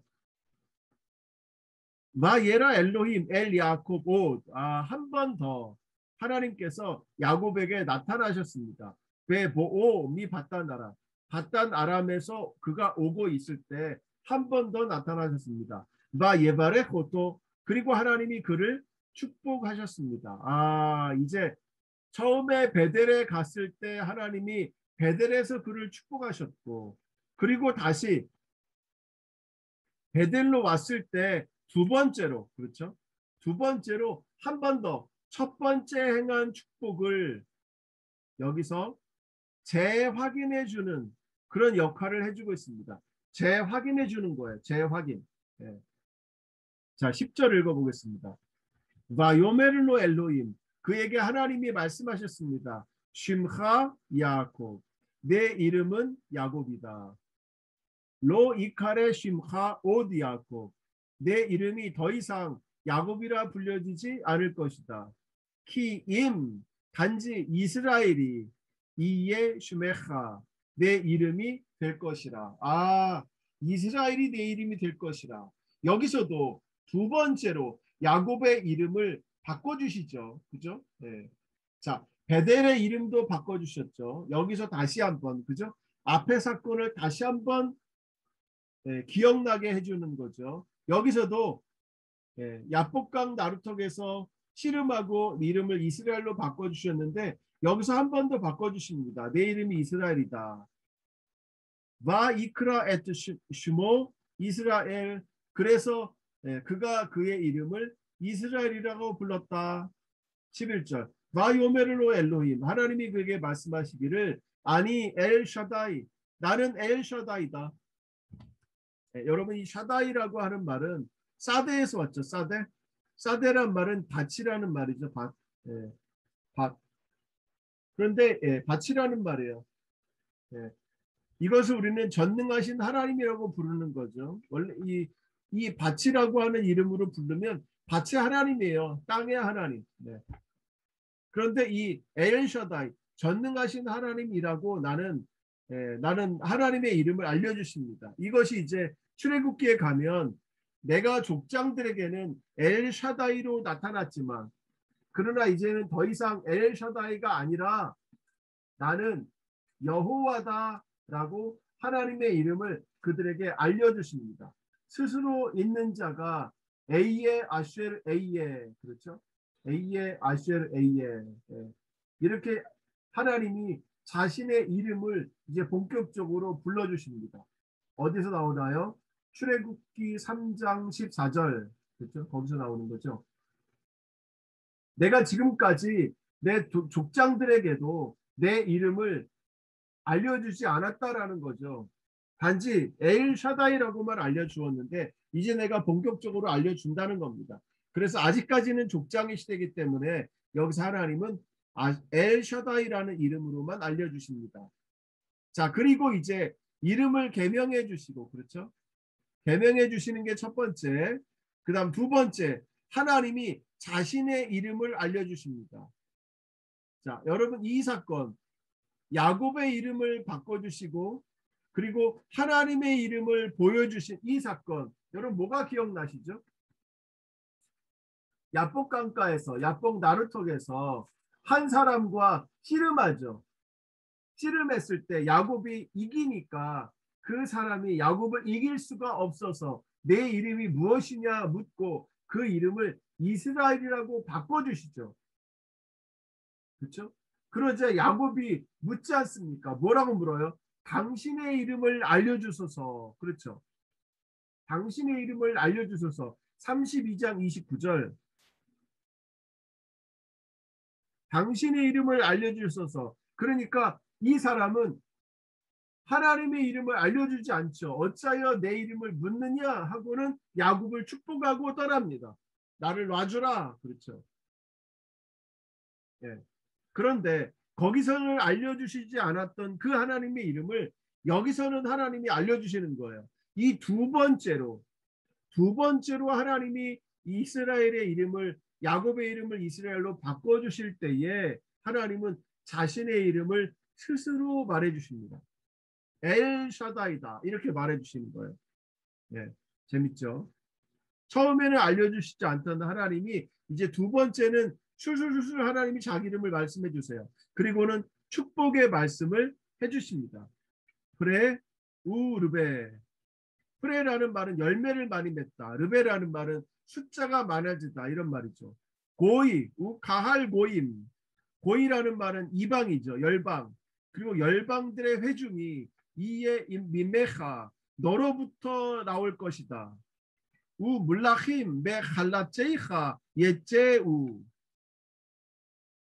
마예라 엘로힘 엘 야곱 오. 한 번 더 하나님께서 야곱에게 나타나셨습니다. 베보오 미 바단 아람. 바단 아람에서 그가 오고 있을 때 한 번 더 나타나셨습니다. 마 예바레 호토. 그리고 하나님이 그를 축복하셨습니다. 이제 처음에 베델에 갔을 때 하나님이 베델에서 그를 축복하셨고, 그리고 다시 베델로 왔을 때 두 번째로, 그렇죠? 두 번째로 한 번 더 첫 번째 행한 축복을 여기서 재확인해 주는 그런 역할을 해주고 있습니다. 재확인해 주는 거예요. 재확인. 예. 자, 10절 읽어보겠습니다. 바요메르노 엘로임. 그에게 하나님이 말씀하셨습니다. 쉼하 야곱. 내 이름은 야곱이다. 로 이카레 쉼하 오 야곱. 내 이름이 더 이상 야곱이라 불려지지 않을 것이다. 키임 단지 이스라엘이 이에 슈메하 내 이름이 될 것이라. 이스라엘이 내 이름이 될 것이라. 여기서도 두 번째로 야곱의 이름을 바꿔주시죠. 그죠? 네. 자, 베델의 이름도 바꿔주셨죠. 여기서 다시 한번, 그죠? 앞의 사건을 다시 한번 기억나게 해주는 거죠. 여기서도 야복강 나루턱에서 씨름하고 이름을 이스라엘로 바꿔주셨는데 여기서 한 번 더 바꿔주십니다. 내 이름이 이스라엘이다. 와 이크라 에트 슈모 이스라엘. 그래서 그가 그의 이름을 이스라엘이라고 불렀다. 11절. 와 요메르로 엘로힘. 하나님이 그에게 말씀하시기를 아니 엘 샤다이. 나는 엘 샤다이다. 여러분 이 샤다이라고 하는 말은 사데에서 왔죠. 사데. 사데란 말은 밭이라는 말이죠. 밭. 밭. 그런데 밭이라는 말이에요. 이것을 우리는 전능하신 하나님이라고 부르는 거죠. 원래 이 밭이라고 하는 이름으로 부르면 밭이 하나님이에요. 땅의 하나님. 네. 그런데 이 엘샤다이 전능하신 하나님이라고 나는 하나님의 이름을 알려주십니다. 이것이 이제 출애굽기에 가면 내가 족장들에게는 엘샤다이로 나타났지만 그러나 이제는 더 이상 엘샤다이가 아니라 나는 여호와다라고 하나님의 이름을 그들에게 알려주십니다. 스스로 있는 자가 에이에 아쉘 에이에 그렇죠? 에이에 아쉘 에이에 이렇게 하나님이 자신의 이름을 이제 본격적으로 불러주십니다. 어디서 나오나요? 출애굽기 3장 14절 그렇죠? 거기서 나오는 거죠. 내가 지금까지 내 족장들에게도 내 이름을 알려주지 않았다라는 거죠. 단지 엘 샤다이라고만 알려주었는데 이제 내가 본격적으로 알려준다는 겁니다. 그래서 아직까지는 족장의 시대이기 때문에 여기서 하나님은 엘 샤다이라는 이름으로만 알려주십니다. 자, 그리고 이제 이름을 계명해 주시고 그렇죠? 계명해 주시는 게 첫 번째. 그 다음 두 번째 하나님이 자신의 이름을 알려주십니다. 자, 여러분 이 사건 야곱의 이름을 바꿔주시고 그리고 하나님의 이름을 보여주신 이 사건 여러분 뭐가 기억나시죠? 야복 강가에서 야복 나루턱에서 한 사람과 씨름하죠. 씨름했을 때 야곱이 이기니까 그 사람이 야곱을 이길 수가 없어서 내 이름이 무엇이냐 묻고 그 이름을 이스라엘이라고 바꿔주시죠. 그렇죠? 그러자 야곱이 묻지 않습니까? 뭐라고 물어요? 당신의 이름을 알려주소서. 그렇죠? 당신의 이름을 알려주소서. 32장 29절. 당신의 이름을 알려주소서. 그러니까 이 사람은 하나님의 이름을 알려주지 않죠. 어찌하여 내 이름을 묻느냐 하고는 야곱을 축복하고 떠납니다. 나를 놔주라. 그렇죠. 예. 그런데 거기서는 알려주시지 않았던 그 하나님의 이름을 여기서는 하나님이 알려주시는 거예요. 이 두 번째로 하나님이 이스라엘의 이름을 야곱의 이름을 이스라엘로 바꿔주실 때에 하나님은 자신의 이름을 스스로 말해 주십니다. 엘 샤다이다 이렇게 말해 주시는 거예요. 예, 재밌죠? 처음에는 알려주시지 않던 하나님이 이제 두 번째는 술술술술 하나님이 자기 이름을 말씀해 주세요. 그리고는 축복의 말씀을 해주십니다. 프레 우르베. 프레라는 말은 열매를 많이 맺다. 르베라는 말은 숫자가 많아지다 이런 말이죠. 고이 가할 고임. 고이라는 말은 이방이죠. 열방. 그리고 열방들의 회중이 이에 미메하 너로부터 나올 것이다. 우 물라힘 메 할라체이하 예제우.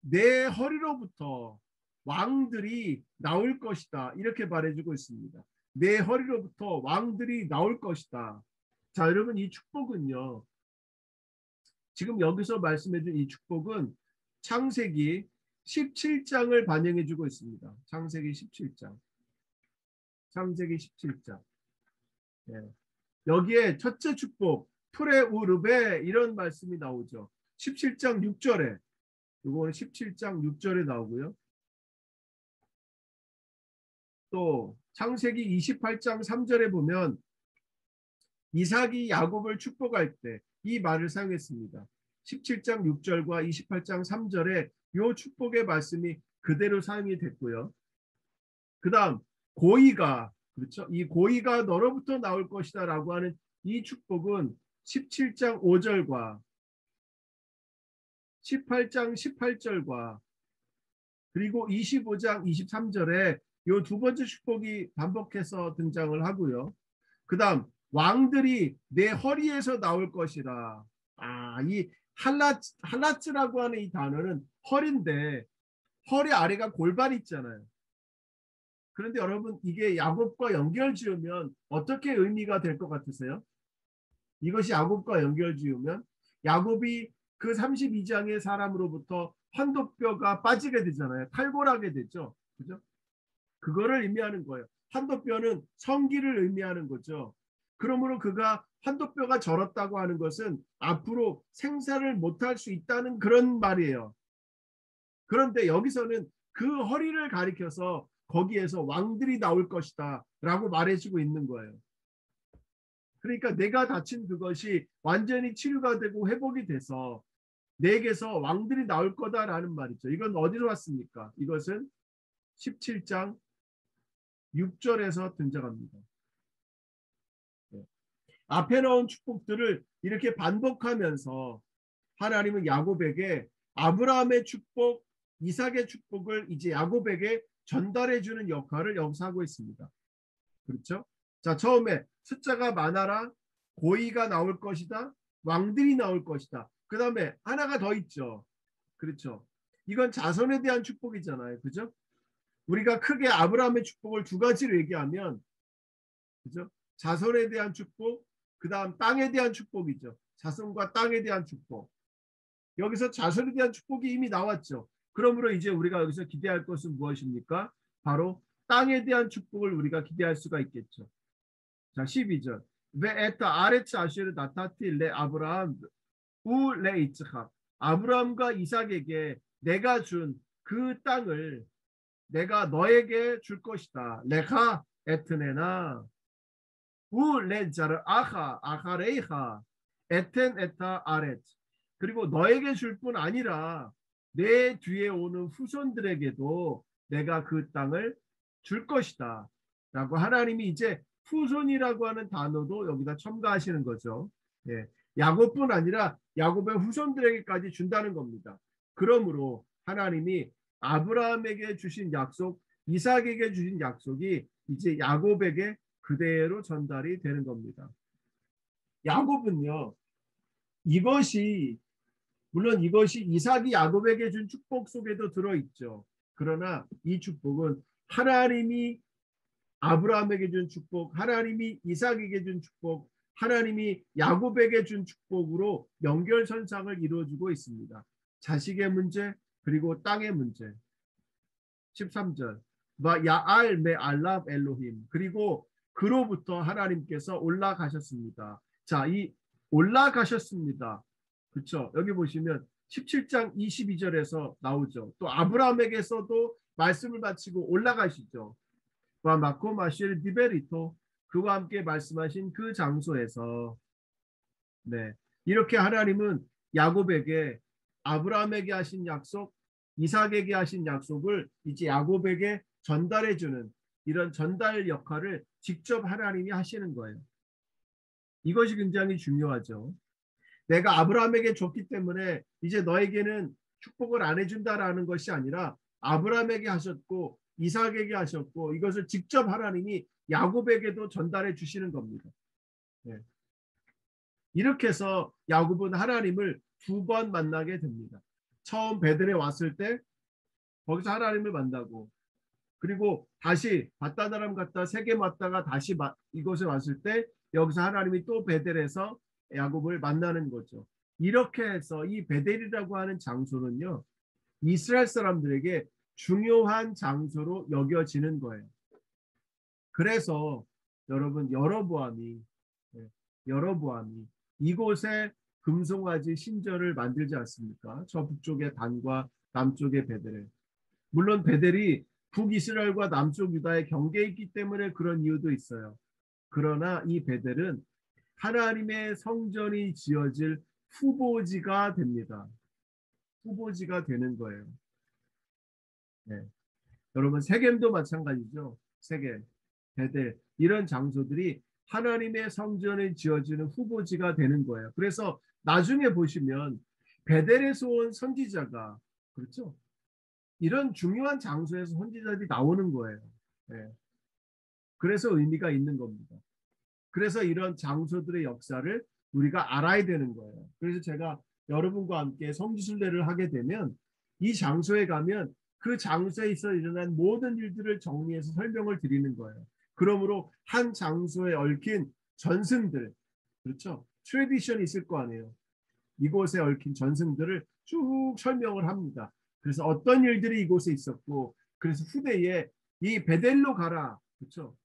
내 허리로부터 왕들이 나올 것이다. 이렇게 말해주고 있습니다. 내 허리로부터 왕들이 나올 것이다. 자, 여러분 이 축복은요. 지금 여기서 말씀해준 이 축복은 창세기 17장을 반영해주고 있습니다. 창세기 17장. 창세기 17장. 네. 여기에 첫째 축복 프레우르베 이런 말씀이 나오죠. 17장 6절에 이거는 17장 6절에 나오고요. 또 창세기 28장 3절에 보면 이삭이 야곱을 축복할 때 이 말을 사용했습니다. 17장 6절과 28장 3절에 이 축복의 말씀이 그대로 사용이 됐고요. 그 다음 고이가 그렇죠. 이 고이가 너로부터 나올 것이다 라고 하는 이 축복은 17장 5절과 18장 18절과 그리고 25장 23절에 이 두 번째 축복이 반복해서 등장을 하고요. 그 다음 왕들이 내 허리에서 나올 것이라. 이 할라츠라고 하는 이 단어는 허리인데 허리 아래가 골반 있잖아요. 그런데 여러분 이게 야곱과 연결 지으면 어떻게 의미가 될 것 같으세요? 이것이 야곱과 연결 지으면 야곱이 그 32장의 사람으로부터 환도뼈가 빠지게 되잖아요. 탈골하게 되죠. 그죠? 그거를 의미하는 거예요. 환도뼈는 성기를 의미하는 거죠. 그러므로 그가 환도뼈가 절었다고 하는 것은 앞으로 생사를 못할 수 있다는 그런 말이에요. 그런데 여기서는 그 허리를 가리켜서 거기에서 왕들이 나올 것이다 라고 말해주고 있는 거예요. 그러니까 내가 다친 그것이 완전히 치료가 되고 회복이 돼서 내게서 왕들이 나올 거다라는 말이죠. 이건 어디로 왔습니까? 이것은 17장 6절에서 등장합니다. 앞에 나온 축복들을 이렇게 반복하면서 하나님은 야곱에게 아브라함의 축복, 이삭의 축복을 이제 야곱에게 전달해 주는 역할을 여기서 하고 있습니다. 그렇죠? 자, 처음에 숫자가 많아라, 고의가 나올 것이다, 왕들이 나올 것이다. 그 다음에 하나가 더 있죠. 그렇죠? 이건 자손에 대한 축복이잖아요. 그죠? 우리가 크게 아브라함의 축복을 두 가지로 얘기하면 그죠? 자손에 대한 축복, 그 다음 땅에 대한 축복이죠. 자손과 땅에 대한 축복. 여기서 자손에 대한 축복이 이미 나왔죠. 그러므로 이제 우리가 여기서 기대할 것은 무엇입니까? 바로 땅에 대한 축복을 우리가 기대할 수가 있겠죠. 자, 12절. 왜 에타 아레츠 아시르 나타티 레 아브라함 우 레 이츠학. 아브라함과 이삭에게 내가 준 그 땅을 내가 너에게 줄 것이다. 레하 에트네나 우 레자르 아하 아하레이하 에텐 에타 아렛. 그리고 너에게 줄 뿐 아니라 내 뒤에 오는 후손들에게도 내가 그 땅을 줄 것이다 라고 하나님이 이제 후손이라고 하는 단어도 여기다 첨가하시는 거죠. 예, 야곱뿐 아니라 야곱의 후손들에게까지 준다는 겁니다. 그러므로 하나님이 아브라함에게 주신 약속, 이삭에게 주신 약속이 이제 야곱에게 그대로 전달이 되는 겁니다. 야곱은요, 물론 이것이 이삭이 야곱에게 준 축복 속에도 들어있죠. 그러나 이 축복은 하나님이 아브라함에게 준 축복, 하나님이 이삭에게 준 축복, 하나님이 야곱에게 준 축복으로 연결선상을 이루어주고 있습니다. 자식의 문제, 그리고 땅의 문제. 13절. 야알 메 알랍 엘로힘. 그리고 그로부터 하나님께서 올라가셨습니다. 자, 이 올라가셨습니다. 그렇죠? 여기 보시면 17장 22절에서 나오죠. 또 아브라함에게서도 말씀을 바치고 올라가시죠. 와 마코 마실 디베리토 그와 함께 말씀하신 그 장소에서 네. 이렇게 하나님은 야곱에게 아브라함에게 하신 약속, 이삭에게 하신 약속을 이제 야곱에게 전달해 주는 이런 전달 역할을 직접 하나님이 하시는 거예요. 이것이 굉장히 중요하죠. 내가 아브라함에게 줬기 때문에 이제 너에게는 축복을 안 해준다라는 것이 아니라 아브라함에게 하셨고 이삭에게 하셨고 이것을 직접 하나님이 야곱에게도 전달해 주시는 겁니다. 네. 이렇게 해서 야곱은 하나님을 두 번 만나게 됩니다. 처음 베들에 왔을 때 거기서 하나님을 만나고 그리고 다시 바다나람 갔다 세겜 왔다가 다시 이곳에 왔을 때 여기서 하나님이 또 베델에서 야곱을 만나는 거죠. 이렇게 해서 이 베델이라고 하는 장소는요. 이스라엘 사람들에게 중요한 장소로 여겨지는 거예요. 그래서 여러분 여로보암이 이곳에 금송아지 신전을 만들지 않습니까? 저 북쪽의 단과 남쪽의 베델에. 물론 베델이 북이스라엘과 남쪽 유다의 경계에 있기 때문에 그런 이유도 있어요. 그러나 이 베델은 하나님의 성전이 지어질 후보지가 됩니다. 후보지가 되는 거예요. 네. 여러분 세겜도 마찬가지죠. 세겜, 베델 이런 장소들이 하나님의 성전이 지어지는 후보지가 되는 거예요. 그래서 나중에 보시면 베델에서 온 선지자가 그렇죠. 이런 중요한 장소에서 선지자들이 나오는 거예요. 네. 그래서 의미가 있는 겁니다. 그래서 이런 장소들의 역사를 우리가 알아야 되는 거예요. 그래서 제가 여러분과 함께 성지순례를 하게 되면 이 장소에 가면 그 장소에서 일어난 모든 일들을 정리해서 설명을 드리는 거예요. 그러므로 한 장소에 얽힌 전승들, 그렇죠? 트래디션이 있을 거 아니에요. 이곳에 얽힌 전승들을 쭉 설명을 합니다. 그래서 어떤 일들이 이곳에 있었고, 그래서 후대에 이 베델로 가라, 그렇죠?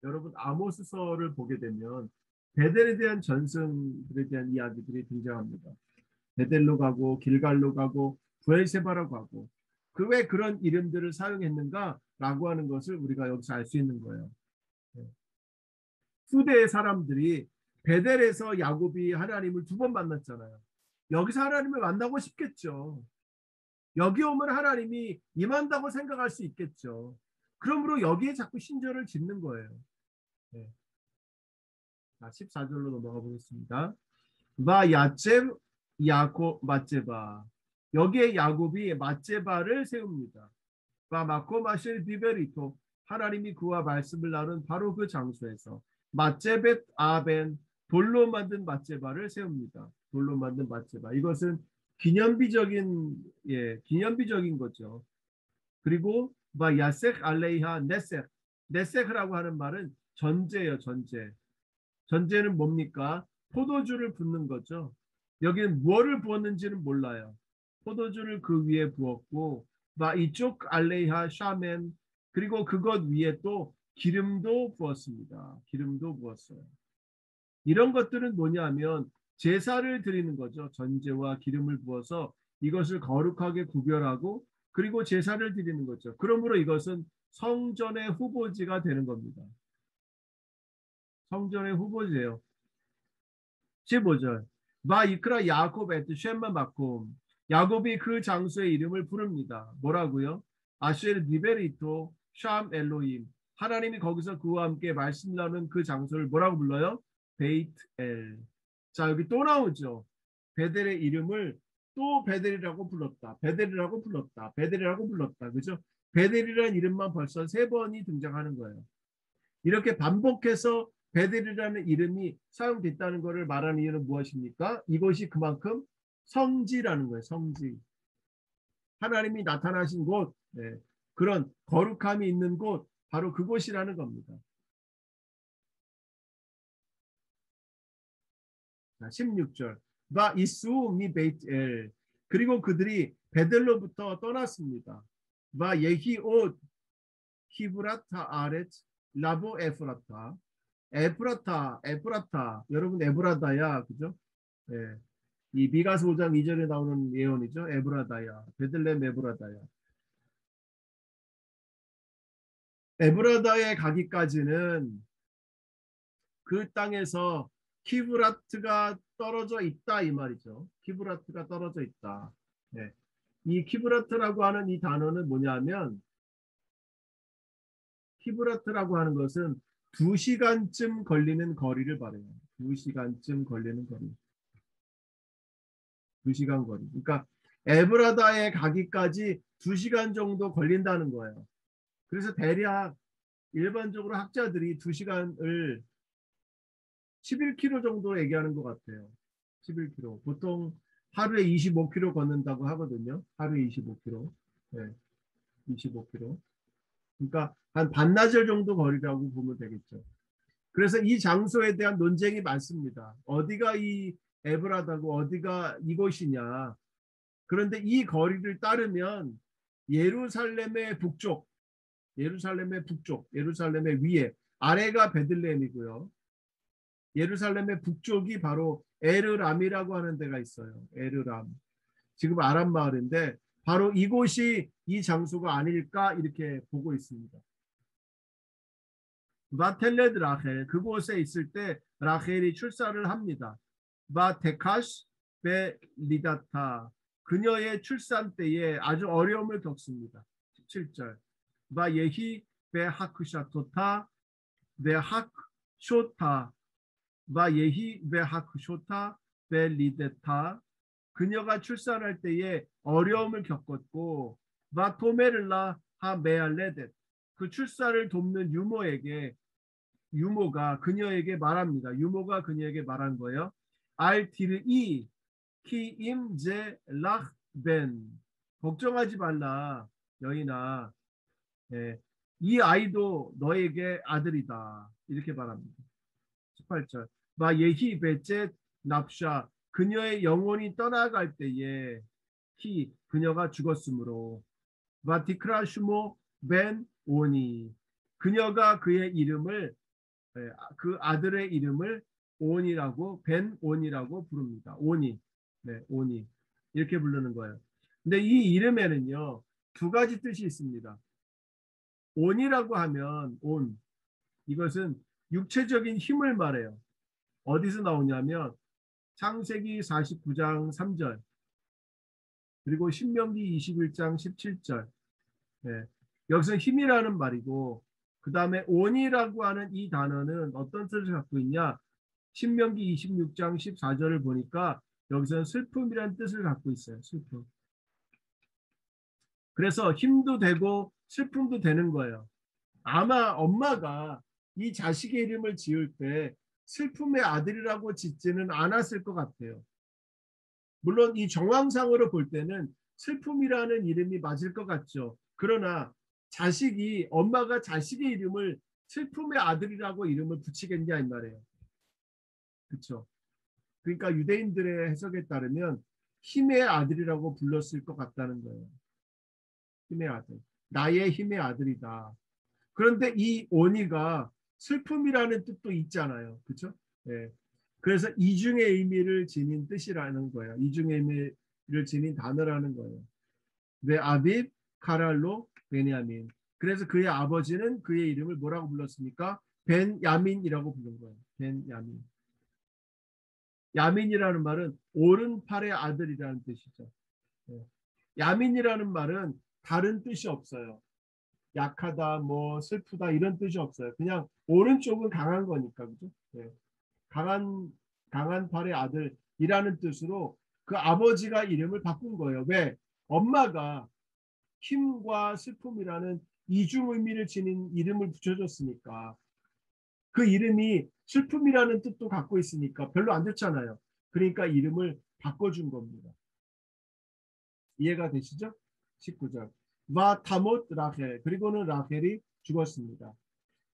여러분 아모스서를 보게 되면 베델에 대한 전승들에 대한 이야기들이 등장합니다. 베델로 가고 길갈로 가고 부엘세바로 가고 그 왜 그런 이름들을 사용했는가라고 하는 것을 우리가 여기서 알 수 있는 거예요. 후대의 사람들이 베델에서 야곱이 하나님을 두 번 만났잖아요. 여기서 하나님을 만나고 싶겠죠. 여기 오면 하나님이 임한다고 생각할 수 있겠죠. 그러므로 여기에 자꾸 신전을 짓는 거예요. 네. 14절로 넘어가 보겠습니다. 마 야첵 야곱 맛제바 여기에 야곱이 맛제바를 세웁니다. 마 마코 마실 디베리토 하나님이 그와 말씀을 나눈 바로 그 장소에서 맛제벳 아벤 돌로 만든 맛제바를 세웁니다. 돌로 만든 맛제바 이것은 기념비적인 거죠. 그리고 마 야색 알레이하 네색이라고 하는 말은 전제예요. 전제는 뭡니까? 포도주를 붓는 거죠. 여기는 무엇을 부었는지는 몰라요. 포도주를 그 위에 부었고 이쪽 알레이하 샤멘 그리고 그것 위에 또 기름도 부었습니다. 기름도 부었어요. 이런 것들은 뭐냐면 제사를 드리는 거죠. 전제와 기름을 부어서 이것을 거룩하게 구별하고 그리고 제사를 드리는 거죠. 그러므로 이것은 성전의 후보지가 되는 겁니다. 성전의 후보지예요. 15절 마 이크라 야곱 에트 쉔마 마콤 야곱이 그 장소의 이름을 부릅니다. 뭐라고요? 아쉐르 니베리토 샴 엘로임 하나님이 거기서 그와 함께 말씀 나누는 그 장소를 뭐라고 불러요? 베이트 엘. 자 여기 또 나오죠. 베델의 이름을 또 베델이라고 불렀다. 베델이라고 불렀다. 베델이라고 불렀다. 그죠? 베델이라는 이름만 벌써 3번이 등장하는 거예요. 이렇게 반복해서 베델이라는 이름이 사용됐다는 것을 말하는 이유는 무엇입니까? 이것이 그만큼 성지라는 거예요. 성지. 하나님이 나타나신 곳, 그런 거룩함이 있는 곳, 바로 그곳이라는 겁니다. 16절. 바 이수 미 베이트엘. 그리고 그들이 베델로부터 떠났습니다. 바 예히 옷 히브라타 아렛 라보 에프라타. 에프라타 여러분 에브라다야 그죠? 예. 이 미가서 5장 2절에 나오는 예언이죠. 에브라다야, 베들레헴 에브라다야. 에브라다에 가기까지는 그 땅에서 키브라트가 떨어져 있다 이 말이죠. 키브라트가 떨어져 있다. 네. 이 키브라트라고 하는 이 단어는 뭐냐면, 키브라트라고 하는 것은 2시간쯤 걸리는 거리를 말해요. 2시간쯤 걸리는 거리. 2시간 거리. 그러니까 에브라다에 가기까지 2시간 정도 걸린다는 거예요. 그래서 대략 일반적으로 학자들이 2시간을 11km 정도 얘기하는 것 같아요. 11km. 보통 하루에 25km 걷는다고 하거든요. 하루에 25km. 네, 25km. 그러니까 한 반나절 정도 거리라고 보면 되겠죠. 그래서 이 장소에 대한 논쟁이 많습니다. 어디가 이 에브라다고 어디가 이곳이냐. 그런데 이 거리를 따르면 예루살렘의 북쪽, 예루살렘의 위에, 아래가 베들레헴이고요. 예루살렘의 북쪽이 바로 에르람이라고 하는 데가 있어요. 에르람. 지금 아람 마을인데 바로 이곳이 이 장소가 아닐까 이렇게 보고 있습니다. 바텔레드 라헬, 그곳에 있을 때 라헬이 출산을 합니다. 바테카시 베 리다타, 그녀의 출산 때에 아주 어려움을 겪습니다. 17절. 바 예히 베 하크샤토타 베 하크쇼타 바 예히 베 하크쇼타 베 리데타, 그녀가 출산할 때에 어려움을 겪었고, 바 토메를라 하 메알레데, 그 출산을 돕는 유모가 그녀에게 말합니다. 유모가 그녀에게 말한 거예요. 알 티르이 키 임제 락벤, 걱정하지 말라 여인아, 예, 이 아이도 너에게 아들이다 이렇게 말합니다. 18절. 마 예히 베제 납샤, 그녀의 영혼이 떠나갈 때에 히, 그녀가 죽었으므로, 마 디크라슈모 벤 오니, 그녀가 그의 이름을, 그 아들의 이름을 온이라고, 벤 온이라고 부릅니다. 오니, 네, 오니 이렇게 부르는 거예요. 근데 이 이름에는요 2가지 뜻이 있습니다. 온이라고 하면 온, 이것은 육체적인 힘을 말해요. 어디서 나오냐면 창세기 49장 3절, 그리고 신명기 21장 17절. 네. 여기서 힘이라는 말이고, 그 다음에 온이라고 하는 이 단어는 어떤 뜻을 갖고 있냐? 신명기 26장 14절을 보니까 여기서는 슬픔이라는 뜻을 갖고 있어요. 슬픔. 그래서 힘도 되고 슬픔도 되는 거예요. 아마 엄마가 이 자식의 이름을 지을 때 슬픔의 아들이라고 짓지는 않았을 것 같아요. 물론 이 정황상으로 볼 때는 슬픔이라는 이름이 맞을 것 같죠. 그러나 엄마가 자식의 이름을 슬픔의 아들이라고 이름을 붙이겠냐 이 말이에요. 그렇죠. 그러니까 유대인들의 해석에 따르면 힘의 아들이라고 불렀을 것 같다는 거예요. 힘의 아들. 나의 힘의 아들이다. 그런데 이 오니가 슬픔이라는 뜻도 있잖아요. 그렇죠? 네. 그래서 이중의 의미를 지닌 뜻이라는 거예요. 이중의 의미를 지닌 단어라는 거예요. 왜 아빕 카랄로 베냐민. 그래서 그의 아버지는 그의 이름을 뭐라고 불렀습니까? 벤야민이라고 부른 거예요. 벤야민. 야민이라는 말은 오른팔의 아들이라는 뜻이죠. 네. 야민이라는 말은 다른 뜻이 없어요. 약하다, 뭐 슬프다 이런 뜻이 없어요. 그냥 오른쪽은 강한 거니까, 그죠? 네. 강한 팔의 아들이라는 뜻으로 그 아버지가 이름을 바꾼 거예요. 왜? 엄마가 힘과 슬픔이라는 이중 의미를 지닌 이름을 붙여줬으니까. 그 이름이 슬픔이라는 뜻도 갖고 있으니까 별로 안 좋잖아요. 그러니까 이름을 바꿔준 겁니다. 이해가 되시죠? 19절. 바 타못 라헬, 그리고는 라헬이 죽었습니다.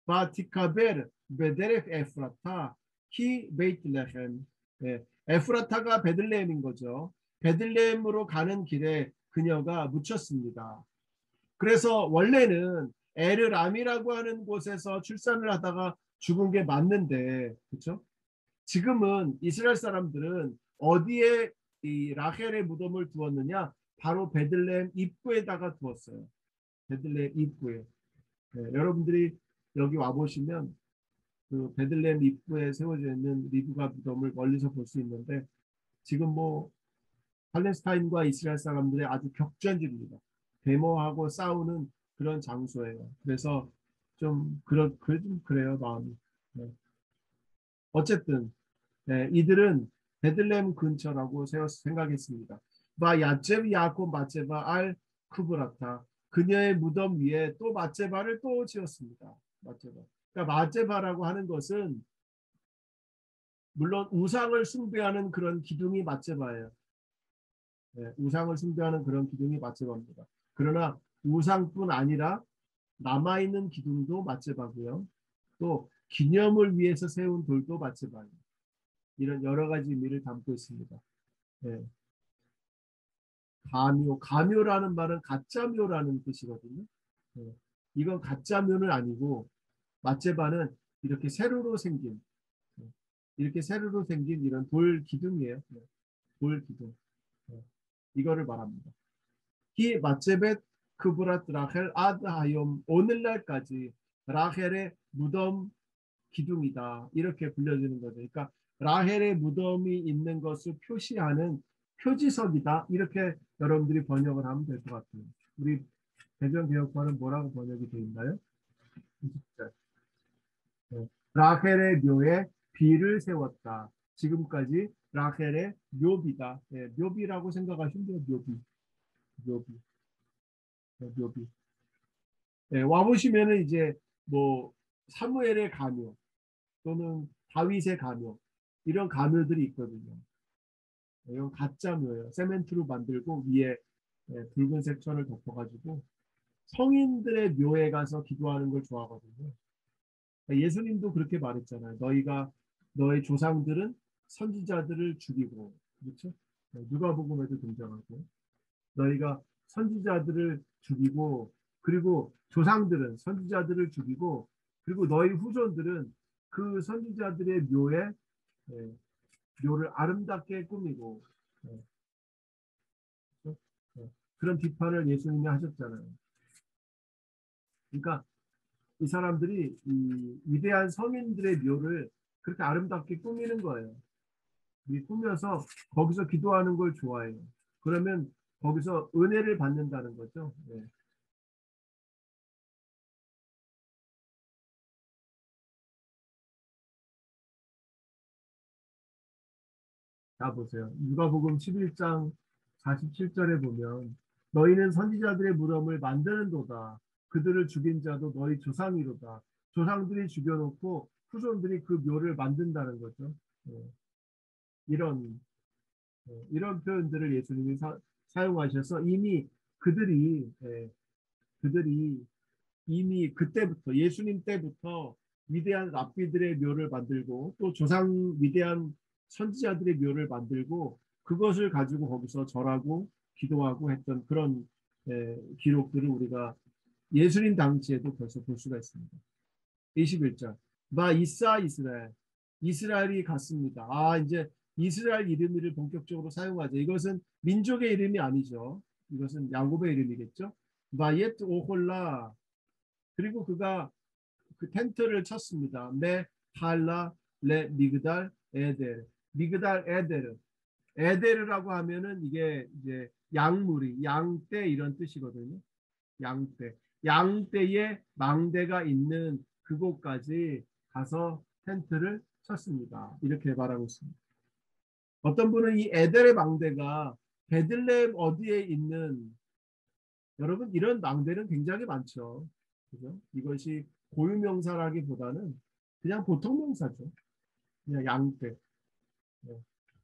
바 티카벨 베데렉 에프라타 히 베이틀레헴. 네, 에프라타가 베들레헴인 거죠. 베들레헴으로 가는 길에 그녀가 묻혔습니다. 그래서 원래는 에르람이라고 하는 곳에서 출산을 하다가 죽은 게 맞는데, 그렇죠? 지금은 이스라엘 사람들은 어디에 이 라헬의 무덤을 두었느냐? 바로 베들레헴 입구에다가 두었어요. 베들레헴 입구에. 네, 여러분들이 여기 와 보시면 그 베들레헴 입구에 세워져 있는 리브가 무덤을 멀리서 볼 수 있는데 지금 뭐 팔레스타인과 이스라엘 사람들의 아주 격전지입니다. 데모하고 싸우는 그런 장소예요. 그래서 좀 그래요 마음이. 네. 어쨌든 네, 이들은 베들레헴 근처라고 생각했습니다. 바 야제브 야곱 마제바 알 크브라타 그녀의 무덤 위에 또 마제바를 또 지었습니다. 마제바. 그러니까 마제바라고 하는 것은 물론 우상을 숭배하는 그런 기둥이 마제바예요. 네, 우상을 숭배하는 그런 기둥이 마제바입니다. 그러나 우상뿐 아니라 남아있는 기둥도 마제바고요. 또 기념을 위해서 세운 돌도 마제바예요. 이런 여러 가지 의미를 담고 있습니다. 네. 가묘라는 말은 가짜묘라는 뜻이거든요. 네. 이건 가짜묘는 아니고 마제바는 이렇게 세로로 생긴 이런 돌 기둥이에요. 네. 돌 기둥. 네. 이거를 말합니다. 히 마제벳 크브랏 라헬 아드 하욤 오늘날까지 라헬의 무덤 기둥이다. 이렇게 불려지는 거죠. 그러니까 라헬의 무덤이 있는 것을 표시하는 표지석이다. 이렇게 여러분들이 번역을 하면 될 것 같아요. 우리 대전개혁판은 뭐라고 번역이 되어 있나요? 네. 라헬의 묘에 비를 세웠다. 지금까지 라헬의 묘비다. 네, 묘비라고 생각하시면 돼요. 묘비. 네, 묘비. 네, 와보시면은 이제 뭐 사무엘의 가묘 또는 다윗의 가묘 이런 가묘들이 있거든요. 이건 가짜 묘예요. 세멘트로 만들고 위에 붉은색 천을 덮어가지고 성인들의 묘에 가서 기도하는 걸 좋아하거든요. 예수님도 그렇게 말했잖아요. 너의 조상들은 선지자들을 죽이고, 그렇죠? 누가복음에도 등장하고, 너희가 선지자들을 죽이고, 그리고 조상들은 선지자들을 죽이고, 그리고 너희 후손들은 그 선지자들의 예, 묘를 아름답게 꾸미고, 예, 그렇죠? 그런 비판을 예수님이 하셨잖아요. 그러니까 이 사람들이 이 위대한 성인들의 묘를 그렇게 아름답게 꾸미는 거예요. 꾸며서 거기서 기도하는 걸 좋아해요. 그러면 거기서 은혜를 받는다는 거죠. 네. 자 보세요. 누가복음 11장 47절에 보면 너희는 선지자들의 무덤을 만드는도다. 그들을 죽인 자도 너희 조상이로다. 조상들이 죽여놓고 후손들이 그 묘를 만든다는 거죠. 네. 이런 이런 표현들을 예수님이 사용하셔서 이미 그들이 그들이 이미 그때부터 예수님 때부터 위대한 랍비들의 묘를 만들고 또 조상 위대한 선지자들의 묘를 만들고 그것을 가지고 거기서 절하고 기도하고 했던 그런 기록들을 우리가 예수님 당시에도 벌써 볼 수가 있습니다. 21절 마 이사 이스라엘이 갔습니다. 이제 이스라엘 이름을 본격적으로 사용하죠. 이것은 민족의 이름이 아니죠. 이것은 야곱의 이름이겠죠. 마옙 오홀라 그리고 그가 그 텐트를 쳤습니다. 메 할라 레 미그달 에델 미그달 에델 에델이라고 하면은 이게 이제 양무리 양떼 이런 뜻이거든요. 양떼의 망대가 있는 그곳까지 가서 텐트를 쳤습니다. 이렇게 말하고 있습니다. 어떤 분은 이 에델의 망대가 베들레헴 어디에 있는 여러분 이런 망대는 굉장히 많죠. 그죠? 이것이 고유명사라기보다는 그냥 보통 명사죠. 그냥 양떼.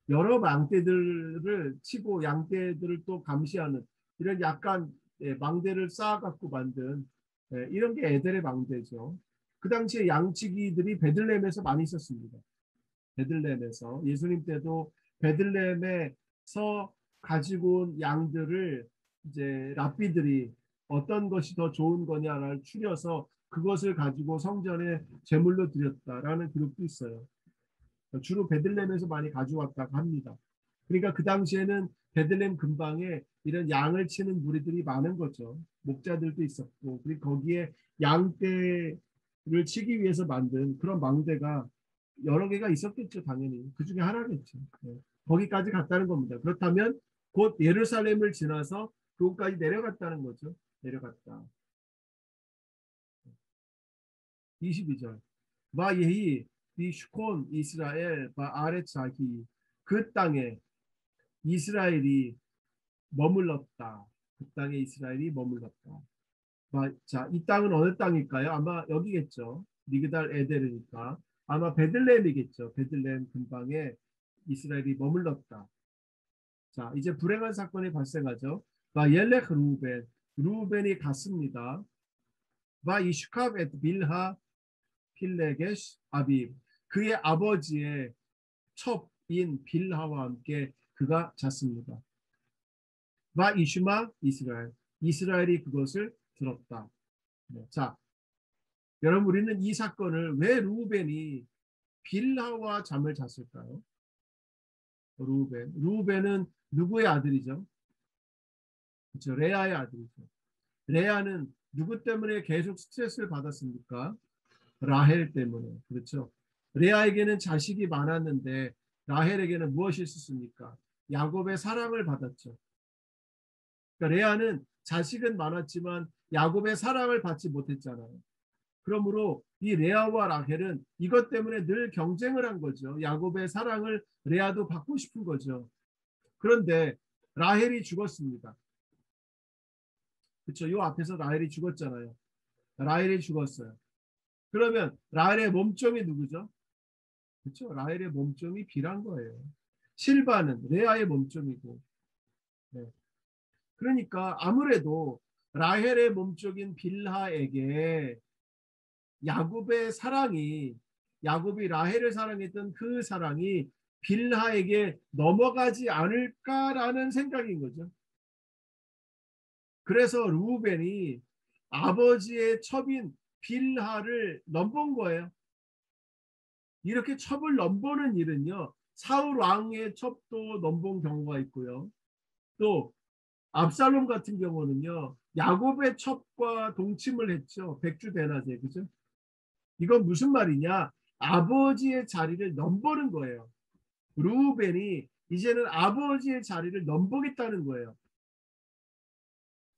여러 망대들을 치고 양떼들을 또 감시하는 이런 약간 망대를 쌓아갖고 만든 이런 게 에델의 망대죠. 그 당시에 양치기들이 베들레헴에서 많이 있었습니다. 베들레헴에서 예수님 때도 베들레헴에서 가지고 온 양들을 이제 랍비들이 어떤 것이 더 좋은 거냐를 추려서 그것을 가지고 성전에 제물로 드렸다라는 기록도 있어요. 주로 베들레헴에서 많이 가져왔다고 합니다. 그러니까 그 당시에는 베들레헴 근방에 이런 양을 치는 무리들이 많은 거죠. 목자들도 있었고, 그리고 거기에 양떼를 치기 위해서 만든 그런 망대가 여러 개가 있었겠죠, 당연히. 그 중에 하나겠죠. 네. 거기까지 갔다는 겁니다. 그렇다면 곧 예루살렘을 지나서 그곳까지 내려갔다는 거죠. 내려갔다. 22절. 바 예히 비슈콘 이스라엘 바 아레차히 그 땅에 이스라엘이 머물렀다. 그 땅에 이스라엘이 머물렀다. 자, 이 땅은 어느 땅일까요? 아마 여기겠죠. 미그달 에데르니까. 아마 베들레헴이겠죠. 베들레헴 근방에 이스라엘이 머물렀다. 자, 이제 불행한 사건이 발생하죠. 바 옐렉 루벤. 루벤이 갔습니다. 바 이슈캅 엣 빌하 필레게시 아비. 그의 아버지의 첩인 빌하와 함께 그가 잤습니다. 바 이슈마 이스라엘. 이스라엘이 그것을 들었다. 네. 자, 여러분 우리는 이 사건을 왜 루벤이 빌하와 잠을 잤을까요? 루벤은 누구의 아들이죠? 그렇죠. 레아의 아들이죠. 레아는 누구 때문에 계속 스트레스를 받았습니까? 라헬 때문에. 그렇죠. 레아에게는 자식이 많았는데 라헬에게는 무엇이 있었습니까? 야곱의 사랑을 받았죠. 그러니까 레아는 자식은 많았지만 야곱의 사랑을 받지 못했잖아요. 그러므로 이 레아와 라헬은 이것 때문에 늘 경쟁을 한 거죠. 야곱의 사랑을 레아도 받고 싶은 거죠. 그런데 라헬이 죽었습니다. 그렇죠. 이 앞에서 라헬이 죽었잖아요. 라헬이 죽었어요. 그러면 라헬의 몸종이 누구죠? 그렇죠. 라헬의 몸종이 빌한 거예요. 실바는 레아의 몸종이고. 네. 그러니까 아무래도 라헬의 몸종인 빌하에게 야곱의 사랑이 야곱이 라헬을 사랑했던 그 사랑이 빌하에게 넘어가지 않을까라는 생각인 거죠. 그래서 루벤이 아버지의 첩인 빌하를 넘본 거예요. 이렇게 첩을 넘보는 일은요. 사울 왕의 첩도 넘본 경우가 있고요. 또 압살롬 같은 경우는요. 야곱의 첩과 동침을 했죠. 백주대낮에. 그죠? 이건 무슨 말이냐? 아버지의 자리를 넘보는 거예요. 루벤이 이제는 아버지의 자리를 넘보겠다는 거예요.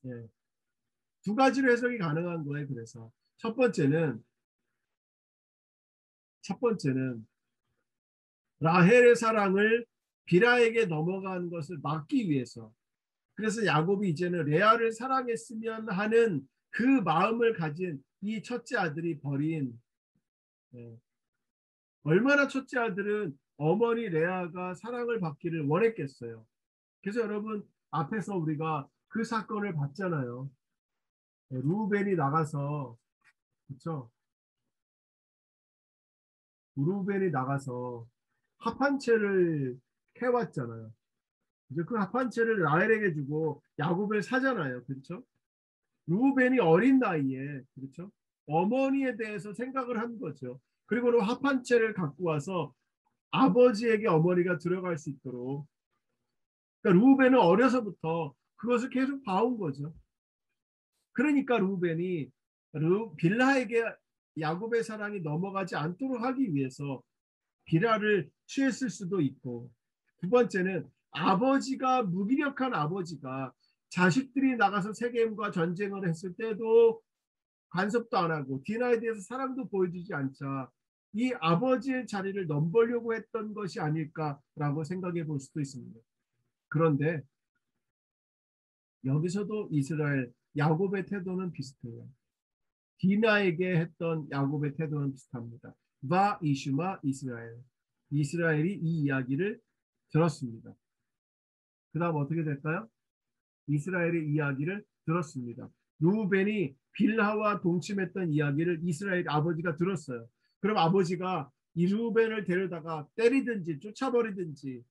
예. 두 가지로 해석이 가능한 거예요. 그래서 첫 번째는 라헬의 사랑을 빌하에게 넘어간 것을 막기 위해서. 그래서 야곱이 이제는 레아를 사랑했으면 하는 그 마음을 가진 이 첫째 아들이 버린 예. 얼마나 첫째 아들은 어머니 레아가 사랑을 받기를 원했겠어요. 그래서 여러분 앞에서 우리가 그 사건을 봤잖아요. 루벤이 나가서 그렇죠? 루벤이 나가서 합한채를 캐왔잖아요. 이제 그 합한채를 라헬에게 주고 야곱을 사잖아요. 그렇죠? 루벤이 어린 나이에 그렇죠? 어머니에 대해서 생각을 한 거죠. 그리고 합한채를 갖고 와서 아버지에게 어머니가 들어갈 수 있도록. 그러니까 루벤은 어려서부터 그것을 계속 봐온 거죠. 그러니까 루벤이 빌하에게 야곱의 사랑이 넘어가지 않도록 하기 위해서 빌하를 취했을 수도 있고, 두 번째는 아버지가 무기력한 아버지가 자식들이 나가서 세겜과 전쟁을 했을 때도 간섭도 안 하고 디나에 대해서 사랑도 보여주지 않자 이 아버지의 자리를 넘보려고 했던 것이 아닐까라고 생각해 볼 수도 있습니다. 그런데 여기서도 이스라엘 야곱의 태도는 비슷해요. 디나에게 했던 야곱의 태도는 비슷합니다. 바 이슈마 이스라엘. 이스라엘이 이 이야기를 들었습니다. 그 다음 어떻게 될까요? 이스라엘의 이야기를 들었습니다. 루벤이 빌하와 동침했던 이야기를 이스라엘 아버지가 들었어요. 그럼 아버지가 이 루벤을 데려다가 때리든지 쫓아버리든지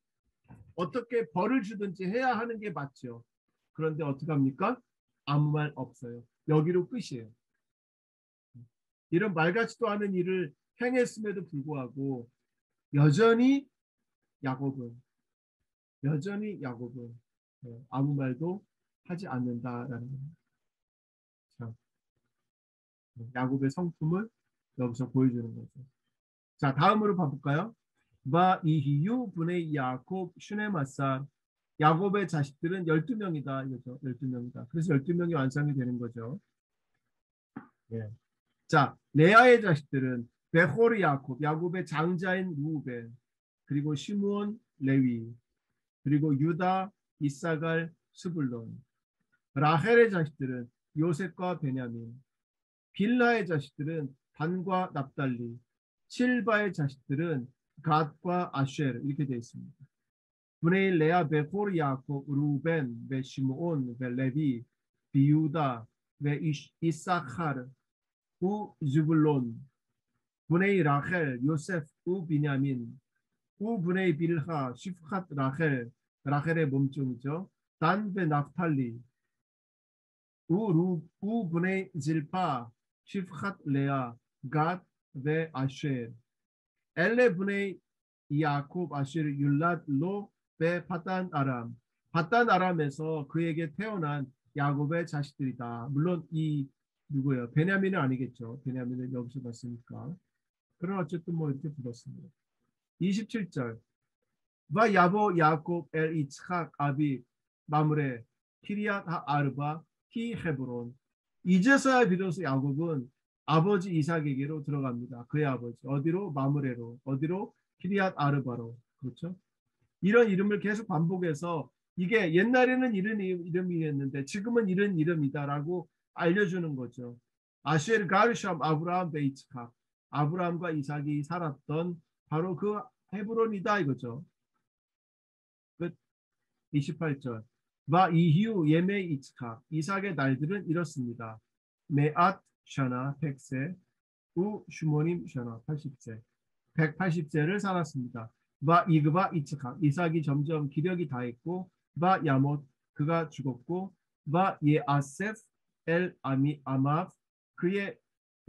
어떻게 벌을 주든지 해야 하는 게 맞죠. 그런데 어떻게 합니까? 아무 말 없어요. 여기로 끝이에요. 이런 말 같지도 않은 일을 행했음에도 불구하고 여전히 야곱은 여전히 야곱은 아무 말도 하지 않는다라는 겁니다. 자, 야곱의 성품을 여기서 보여주는 거죠. 자, 다음으로 봐볼까요? 바 이히유 분의 야곱 슈네마사 야곱의 자식들은 12명이다 이거죠. 12명이다. 그래서 12명이 완성이 되는 거죠. 예. 자, 레아의 자식들은 베호르 야곱, 야곱의 장자인 루벤, 그리고 시므온 레위, 그리고 유다, 이사갈, 스불론. 라헬의 자식들은 요셉과 베냐민, 빌라의 자식들은 단과 납달리, 실바의 자식들은 갓과 아쉐르 이렇게 되어 있습니다. 분의 레아 베호르 야곱 루벤 베 시므온 베 레비 비유다 베 이사카르 우 즈불론 분의 라헬 요셉 우 비냐민 우 분의 빌하 시프캇 라헬 라헬의 몸종이죠. 단 베 납탈리 우 분의 질파 시프캇 레아 갓 베 아쉐르 엘레 분의 야곱 아쉐르 율랏 로베 파단 아람 파단 아람에서 그에게 태어난 야곱의 자식들이다. 물론 이 누구예요? 베냐민은 아니겠죠. 베냐민은 여기서 봤으니까. 그러나 어쨌든 뭐 이렇게 불렀습니다. 27절 바 야보 야곱 엘 이츠학 아비 마므레 키리앗 아르바 히 헤브론 이제서야 비로소 야곱은 아버지 이삭에게로 들어갑니다. 그의 아버지 어디로? 마므레로. 어디로? 키리앗 아르바로. 그렇죠? 이런 이름을 계속 반복해서 이게 옛날에는 이런 이름이었는데 지금은 이런 이름이다라고 알려주는 거죠. 아쉘 가르샴 아브라함 베이츠카 아브라함과 이삭이 살았던 바로 그 헤브론이다 이거죠. 끝. 28절 바 이히우 예메 이츠카 이삭의 날들은 이렇습니다. 메앗 샤나 100세 우 슈모님 샤나 80세 180세를 살았습니다. 바 이그바 이츠카 이삭이 점점 기력이 다했고 바 야못 그가 죽었고 바 예아셉 엘 아미 아마프 그의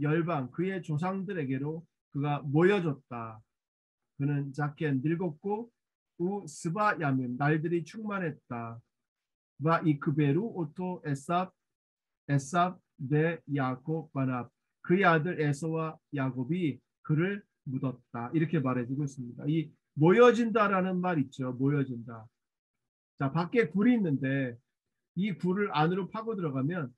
열방 그의 조상들에게로 그가 모여졌다. 그는 작게 늙었고 우 스바 야민 날들이 충만했다. 바 이크베루 오토 에삽 네 야곱 바납 그의 아들 에서와 야곱이 그를 묻었다. 이렇게 말해주고 있습니다. 이 모여진다라는 말 있죠. 모여진다. 자, 밖에 굴이 있는데 이 굴을 안으로 파고 들어가면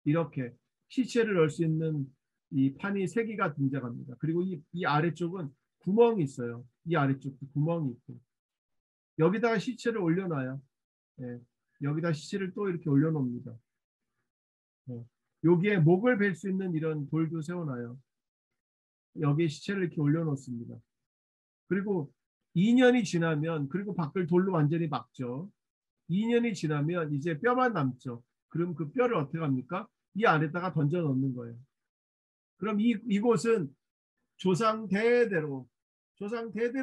이렇게 시체를 넣을 수 있는 이 판이 세 개가 등장합니다. 그리고 이 아래쪽은 구멍이 있어요. 이 아래쪽도 구멍이 있고 여기다가 시체를 올려놔요. 예, 여기다 시체를 또 이렇게 올려놓습니다. 예, 여기에 목을 벨 수 있는 이런 돌도 세워놔요. 여기에 시체를 이렇게 올려놓습니다. 그리고 2년이 지나면 그리고 밖을 돌로 완전히 막죠. 2년이 지나면 이제 뼈만 남죠. 그럼 그 뼈를 어떻게 합니까? 이 안에다가 던져 넣는 거예요. 그럼 이곳은 조상 대대로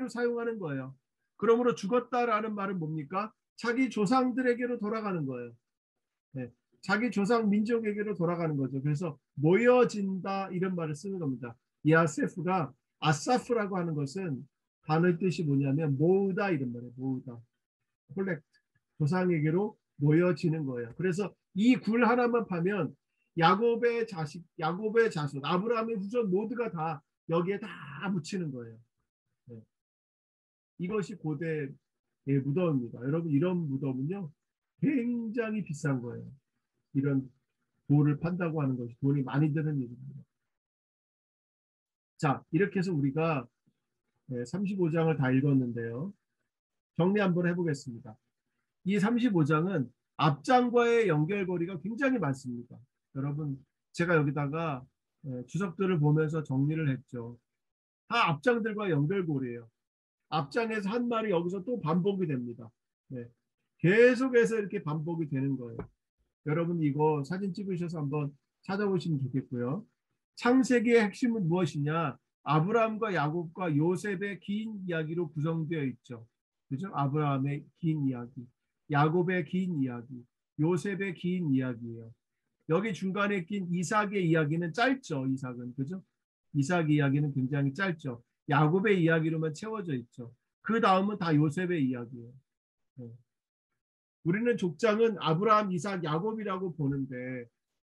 사용하는 거예요. 그러므로 죽었다라는 말은 뭡니까? 자기 조상들에게로 돌아가는 거예요. 네. 자기 조상 민족에게로 돌아가는 거죠. 그래서 모여진다 이런 말을 쓰는 겁니다. 야세프가 아사프라고 하는 것은 단어의 뜻이 뭐냐면 모으다 이런 말이에요. 모으다. 콜렉트. 조상에게로 모여지는 거예요. 그래서 이 굴 하나만 파면 야곱의 자손, 아브라함의 후손 모두가 다 여기에 다 묻히는 거예요. 네. 이것이 고대의 무덤입니다. 여러분 이런 무덤은요 굉장히 비싼 거예요. 이런 돌을 판다고 하는 것이 돈이 많이 드는 일입니다. 자, 이렇게 해서 우리가 35장을 다 읽었는데요. 정리 한번 해보겠습니다. 이 35장은 앞장과의 연결고리가 굉장히 많습니다. 여러분 제가 여기다가 주석들을 보면서 정리를 했죠. 다 앞장들과 연결고리예요. 앞장에서 한 말이 여기서 또 반복이 됩니다. 네. 계속해서 이렇게 반복이 되는 거예요. 여러분 이거 사진 찍으셔서 한번 찾아보시면 좋겠고요. 창세기의 핵심은 무엇이냐? 아브라함과 야곱과 요셉의 긴 이야기로 구성되어 있죠. 그죠? 아브라함의 긴 이야기, 야곱의 긴 이야기, 요셉의 긴 이야기예요. 여기 중간에 낀 이삭의 이야기는 짧죠. 이삭은 그죠? 이삭 이야기는 굉장히 짧죠. 야곱의 이야기로만 채워져 있죠. 그 다음은 다 요셉의 이야기예요. 예. 우리는 족장은 아브라함, 이삭, 야곱이라고 보는데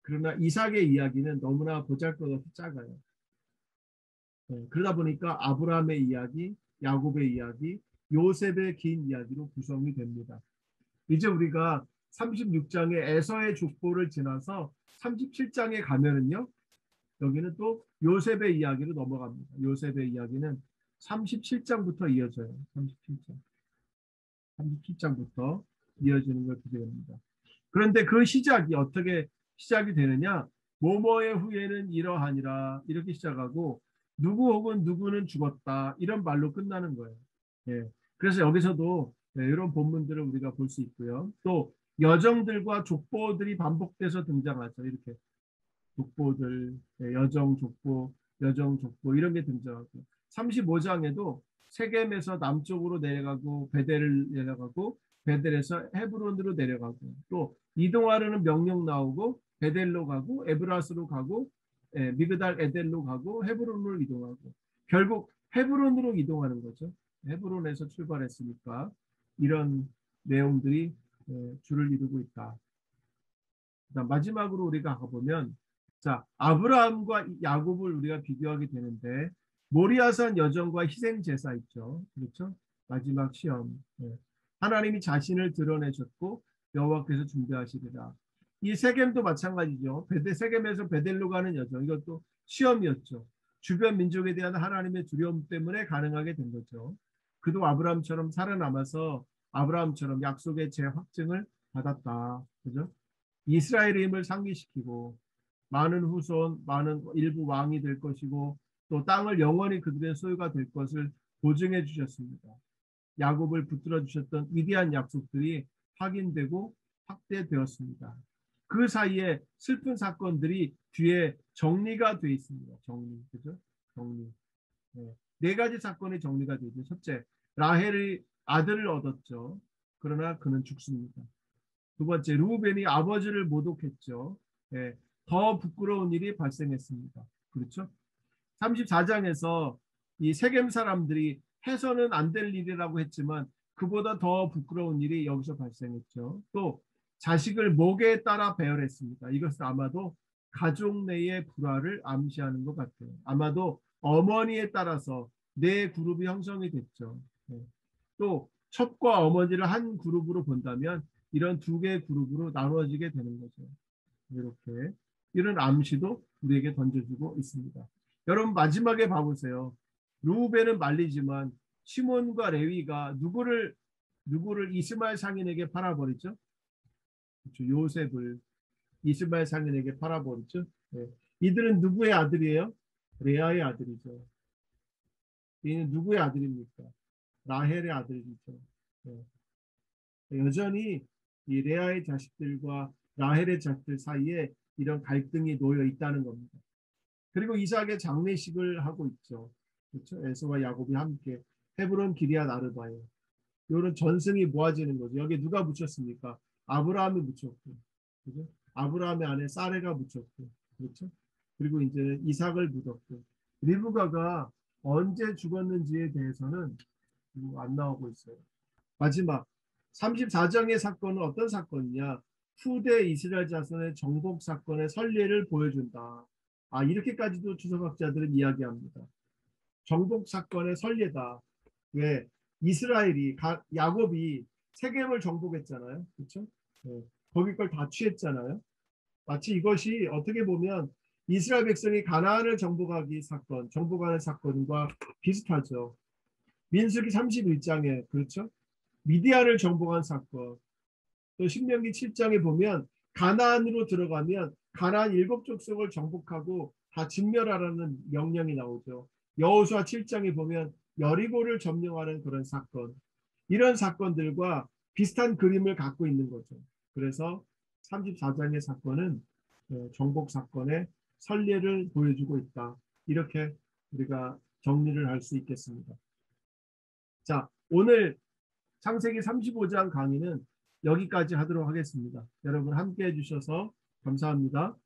그러나 이삭의 이야기는 너무나 보잘것없이 작아요. 그러다 보니까 아브라함의 이야기, 야곱의 이야기, 요셉의 긴 이야기로 구성이 됩니다. 이제 우리가 36장의 에서의 족보를 지나서 37장에 가면은요. 여기는 또 요셉의 이야기로 넘어갑니다. 요셉의 이야기는 37장부터 이어져요. 37장. 37장부터 이어지는 걸 보게 됩니다. 그런데 그 시작이 어떻게 시작이 되느냐? 모모의 후예는 이러하니라 이렇게 시작하고 누구 혹은 누구는 죽었다 이런 말로 끝나는 거예요. 예. 그래서 여기서도 이런 본문들을 우리가 볼 수 있고요. 또 여정들과 족보들이 반복돼서 등장하죠. 이렇게 족보들, 여정 족보, 여정 족보 이런 게 등장하고 35장에도 세겜에서 남쪽으로 내려가고 베델을 내려가고 베델에서 헤브론으로 내려가고 또 이동하려는 명령 나오고 베델로 가고 에브라스로 가고 미그달 에델로 가고 헤브론으로 이동하고 결국 헤브론으로 이동하는 거죠. 헤브론에서 출발했으니까 이런 내용들이 줄을 이루고 있다. 그다음 마지막으로 우리가 가보면 자 아브라함과 야곱을 우리가 비교하게 되는데 모리아산 여정과 희생 제사 있죠. 그렇죠? 마지막 시험. 하나님이 자신을 드러내셨고 여호와께서 준비하시리라. 이 세겜도 마찬가지죠. 세겜에서 베델로 가는 여정 이것도 시험이었죠. 주변 민족에 대한 하나님의 두려움 때문에 가능하게 된 거죠. 그도 아브라함처럼 살아남아서 아브라함처럼 약속의 재확증을 받았다. 그죠? 이스라엘의 힘을 상기시키고 많은 후손, 많은 일부 왕이 될 것이고 또 땅을 영원히 그들의 소유가 될 것을 보증해 주셨습니다. 야곱을 붙들어 주셨던 위대한 약속들이 확인되고 확대되었습니다. 그 사이에 슬픈 사건들이 뒤에 정리가 되어 있습니다. 정리, 그죠? 정리. 네 가지 사건이 정리가 되죠. 첫째, 라헬이 아들을 얻었죠. 그러나 그는 죽습니다. 두 번째, 루벤이 아버지를 모독했죠. 예, 더 부끄러운 일이 발생했습니다. 그렇죠? 34장에서 이 세겜 사람들이 해서는 안 될 일이라고 했지만 그보다 더 부끄러운 일이 여기서 발생했죠. 또 자식을 목에 따라 배열했습니다. 이것은 아마도 가족 내의 불화를 암시하는 것 같아요. 아마도 어머니에 따라서 네 그룹이 형성이 됐죠. 예. 또 첩과 어머니를 한 그룹으로 본다면 이런 두 개의 그룹으로 나누어지게 되는 거죠. 이렇게 이런 암시도 우리에게 던져주고 있습니다. 여러분 마지막에 봐보세요. 루벤은 말리지만 시몬과 레위가 누구를 이스마엘 상인에게 팔아버리죠? 그렇죠. 요셉을 이스마엘 상인에게 팔아버리죠. 네. 이들은 누구의 아들이에요? 레아의 아들이죠. 이는 누구의 아들입니까? 라헬의 아들이죠. 네. 여전히 이 레아의 자식들과 라헬의 자식들 사이에 이런 갈등이 놓여 있다는 겁니다. 그리고 이삭의 장례식을 하고 있죠. 그렇죠? 에서와 야곱이 함께 헤브론 기리앗 아르바에 이런 전승이 모아지는 거죠. 여기 누가 묻혔습니까? 아브라함이 묻혔고, 그죠? 아브라함의 아내 사레가 묻혔고, 그렇죠? 그리고 이제 이삭을 묻었고, 리브가가 언제 죽었는지에 대해서는 안 나오고 있어요. 마지막 34장의 사건은 어떤 사건이냐? 후대 이스라엘 자손의 정복 사건의 선례를 보여준다. 이렇게까지도 주석학자들은 이야기합니다. 정복 사건의 선례다. 왜? 이스라엘이 야곱이 세겜을 정복했잖아요. 그렇죠? 네. 거기 걸 다 취했잖아요. 마치 이것이 어떻게 보면 이스라엘 백성이 가나안을 정복하는 사건과 비슷하죠. 민수기 31장에 그렇죠? 미디안을 정복한 사건. 또 신명기 7장에 보면 가나안으로 들어가면 가나안 7족속을 정복하고 다 진멸하라는 명령이 나오죠. 여호수아 7장에 보면 여리고를 점령하는 그런 사건. 이런 사건들과 비슷한 그림을 갖고 있는 거죠. 그래서 34장의 사건은 정복 사건의 선례를 보여주고 있다. 이렇게 우리가 정리를 할 수 있겠습니다. 자, 오늘 창세기 35장 강의는 여기까지 하도록 하겠습니다. 여러분 함께 해주셔서 감사합니다.